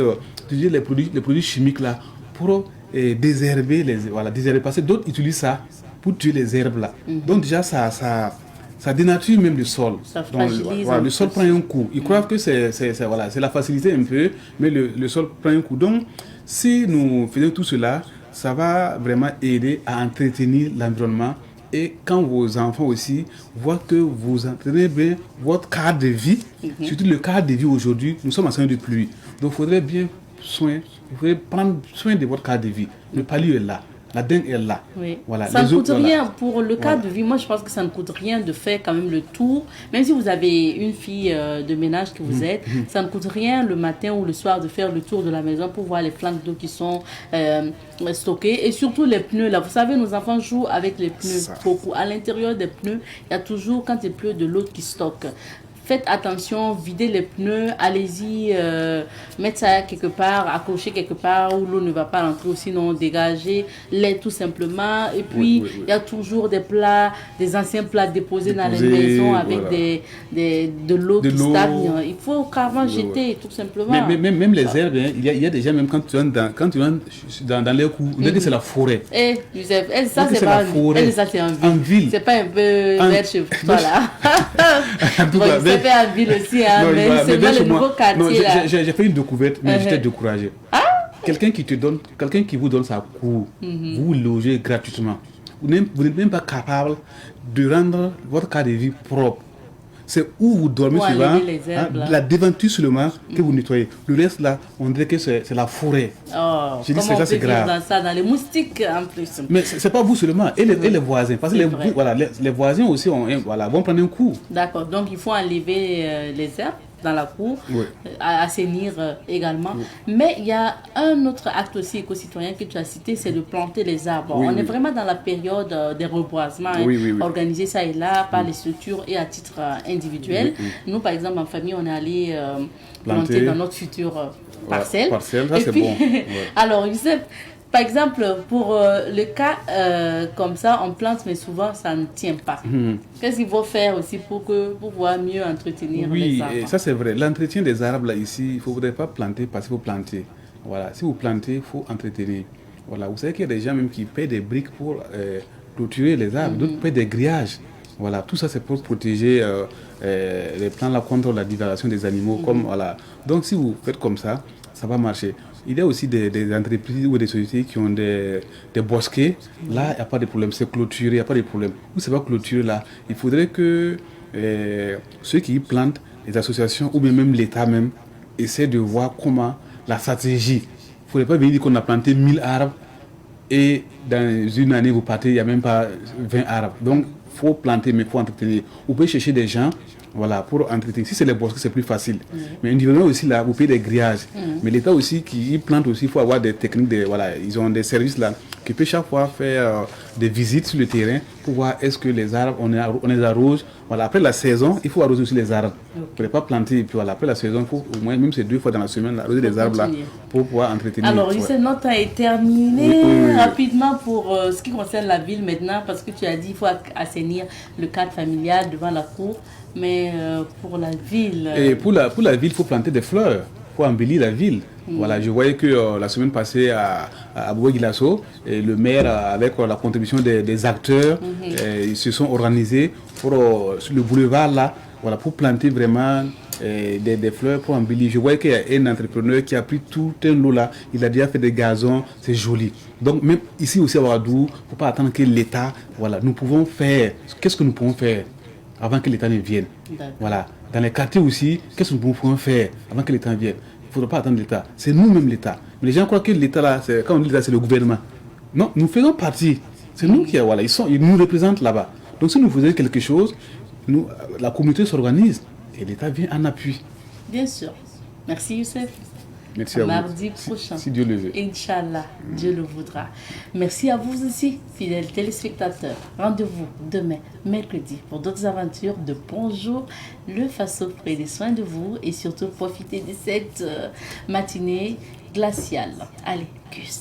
d'utiliser les produits chimiques là pour désherber désherber. Parce que d'autres utilisent ça pour tuer les herbes là. Donc déjà ça dénature même le sol. Ça fragilise. Le sol prend un coup. Ils croient que c'est la facilité un peu, mais le sol prend un coup. Donc si nous faisons tout cela, ça va vraiment aider à entretenir l'environnement. Et quand vos enfants aussi voient que vous entraînez bien votre cadre de vie, surtout le cadre de vie aujourd'hui, nous sommes en saison de pluie. Donc il faudrait bien prendre soin de votre cadre de vie. Le palier est là. La dinde est là. Oui. Voilà. Ça ne coûte voilà. rien pour le cas de vie. Moi, je pense que ça ne coûte rien de faire quand même le tour. Même si vous avez une fille de ménage que vous êtes, ça ne coûte rien le matin ou le soir de faire le tour de la maison pour voir les flanques d'eau qui sont stockés et surtout les pneus là. Vous savez, nos enfants jouent avec les pneus beaucoup. À l'intérieur des pneus, il y a toujours, quand il pleut, de l'eau qui stocke. Faites attention, videz les pneus, allez-y, mettre ça quelque part, accrocher quelque part où l'eau ne va pas rentrer, ou sinon dégagez-les tout simplement. Et puis, il y a toujours des plats, des anciens plats déposés dans les maisons avec de l'eau qui stagne. Il faut carrément jeter, tout simplement. Même les herbes, hein, il y a déjà, même quand tu vas dans les coups, on dit que c'est la forêt. Eh, Youssef, ça c'est pas en ville. C'est pas un peu vers chez toi là. En tout cas, fait en ville aussi, hein, non, mais c'est pas le nouveau quartier là. J'ai fait une découverte, mais j'étais découragé. Quelqu'un qui vous donne sa cour, vous logez gratuitement. Vous n'êtes même pas capable de rendre votre cadre de vie propre. C'est où vous dormez souvent, la devanture seulement que vous nettoyez. Le reste là, on dirait que c'est la forêt. Oh, je dis ça, c'est grave. Dans ça, dans les moustiques en plus. Mais c'est pas vous seulement, et les voisins. Parce que les voisins aussi vont prendre un coup. D'accord, donc il faut enlever les herbes dans la cour, assainir également. Mais il y a un autre acte aussi éco-citoyen que tu as cité, c'est de planter les arbres. On est vraiment dans la période des reboisements, organiser ça et là par les structures et à titre individuel. Nous, par exemple, en famille, on est allé planter dans notre future parcelle. Parcelle, ça c'est bon. Alors, Youssef, par exemple, pour le cas comme ça, on plante, mais souvent, ça ne tient pas. Qu'est-ce qu'il faut faire aussi pour pouvoir mieux entretenir les arbres? Oui, ça c'est vrai. L'entretien des arbres, là, ici, il ne faudrait pas planter parce qu'il faut planter. Voilà. Si vous plantez, il faut entretenir. Voilà. Vous savez qu'il y a des gens même qui paient des briques pour clôturer les arbres, d'autres paient des grillages. Voilà. Tout ça, c'est pour protéger les plants là, contre la divagation des animaux. Voilà. Donc, si vous faites comme ça, ça va marcher. Il y a aussi des entreprises ou des sociétés qui ont des bosquets. Là, il n'y a pas de problème. C'est clôturé, il n'y a pas de problème. Où c'est pas clôturé, là, il faudrait que ceux qui y plantent, les associations ou même l'État même, essaient de voir comment la stratégie. Il ne faudrait pas venir dire qu'on a planté 1000 arbres et dans une année, vous partez, il n'y a même pas 20 arbres. Donc, il faut planter, mais il faut entretenir. Vous pouvez chercher des gens. Voilà, pour entretenir. Si c'est les bosquets, c'est plus facile. Mais individuellement aussi, là, vous payez des grillages. Mais l'État aussi, qui plante aussi, il faut avoir des techniques. Ils ont des services là qui peuvent chaque fois faire des visites sur le terrain pour voir est-ce que les arbres, on les arrose. Voilà, après la saison, il faut arroser aussi les arbres. Vous ne pouvez pas planter. Et puis voilà, après la saison, il faut au moins, même c'est 2 fois dans la semaine, arroser les arbres là pour pouvoir entretenir. Alors, notre temps est terminé. Rapidement pour ce qui concerne la ville maintenant, parce que tu as dit qu'il faut assainir le cadre familial devant la cour. Mais pour la ville... Et pour la ville, il faut planter des fleurs. Il faut embellir la ville. Voilà, je voyais que la semaine passée à Boué-Guilasso, le maire, avec la contribution des acteurs, ils se sont organisés sur le boulevard là, voilà, pour planter vraiment des fleurs pour embellir. Je voyais qu'il y a un entrepreneur qui a pris tout un lot là, il a déjà fait des gazons, c'est joli. Donc même ici aussi à Ouagadougou, il ne faut pas attendre que l'État, voilà, nous pouvons faire, qu'est-ce que nous pouvons faire avant que l'État ne vienne. Voilà. Dans les quartiers aussi, qu'est-ce que nous pouvons faire avant que l'État vienne? Il ne faudra pas attendre l'État. C'est nous-mêmes l'État. Mais les gens croient que l'État, là, quand on dit l'État, c'est le gouvernement. Non, nous faisons partie. C'est nous qui, voilà, ils nous représentent là-bas. Donc si nous faisons quelque chose, la communauté s'organise et l'État vient en appui. Bien sûr. Merci Youssef. Merci à vous. Mardi prochain. Si Dieu le veut. Inch'Allah, Dieu le voudra. Merci à vous aussi, fidèles téléspectateurs. Rendez-vous demain, mercredi, pour d'autres aventures de Bonjour le Faso. Prenez soin de vous et surtout profitez de cette matinée glaciale. Allez, cuisse.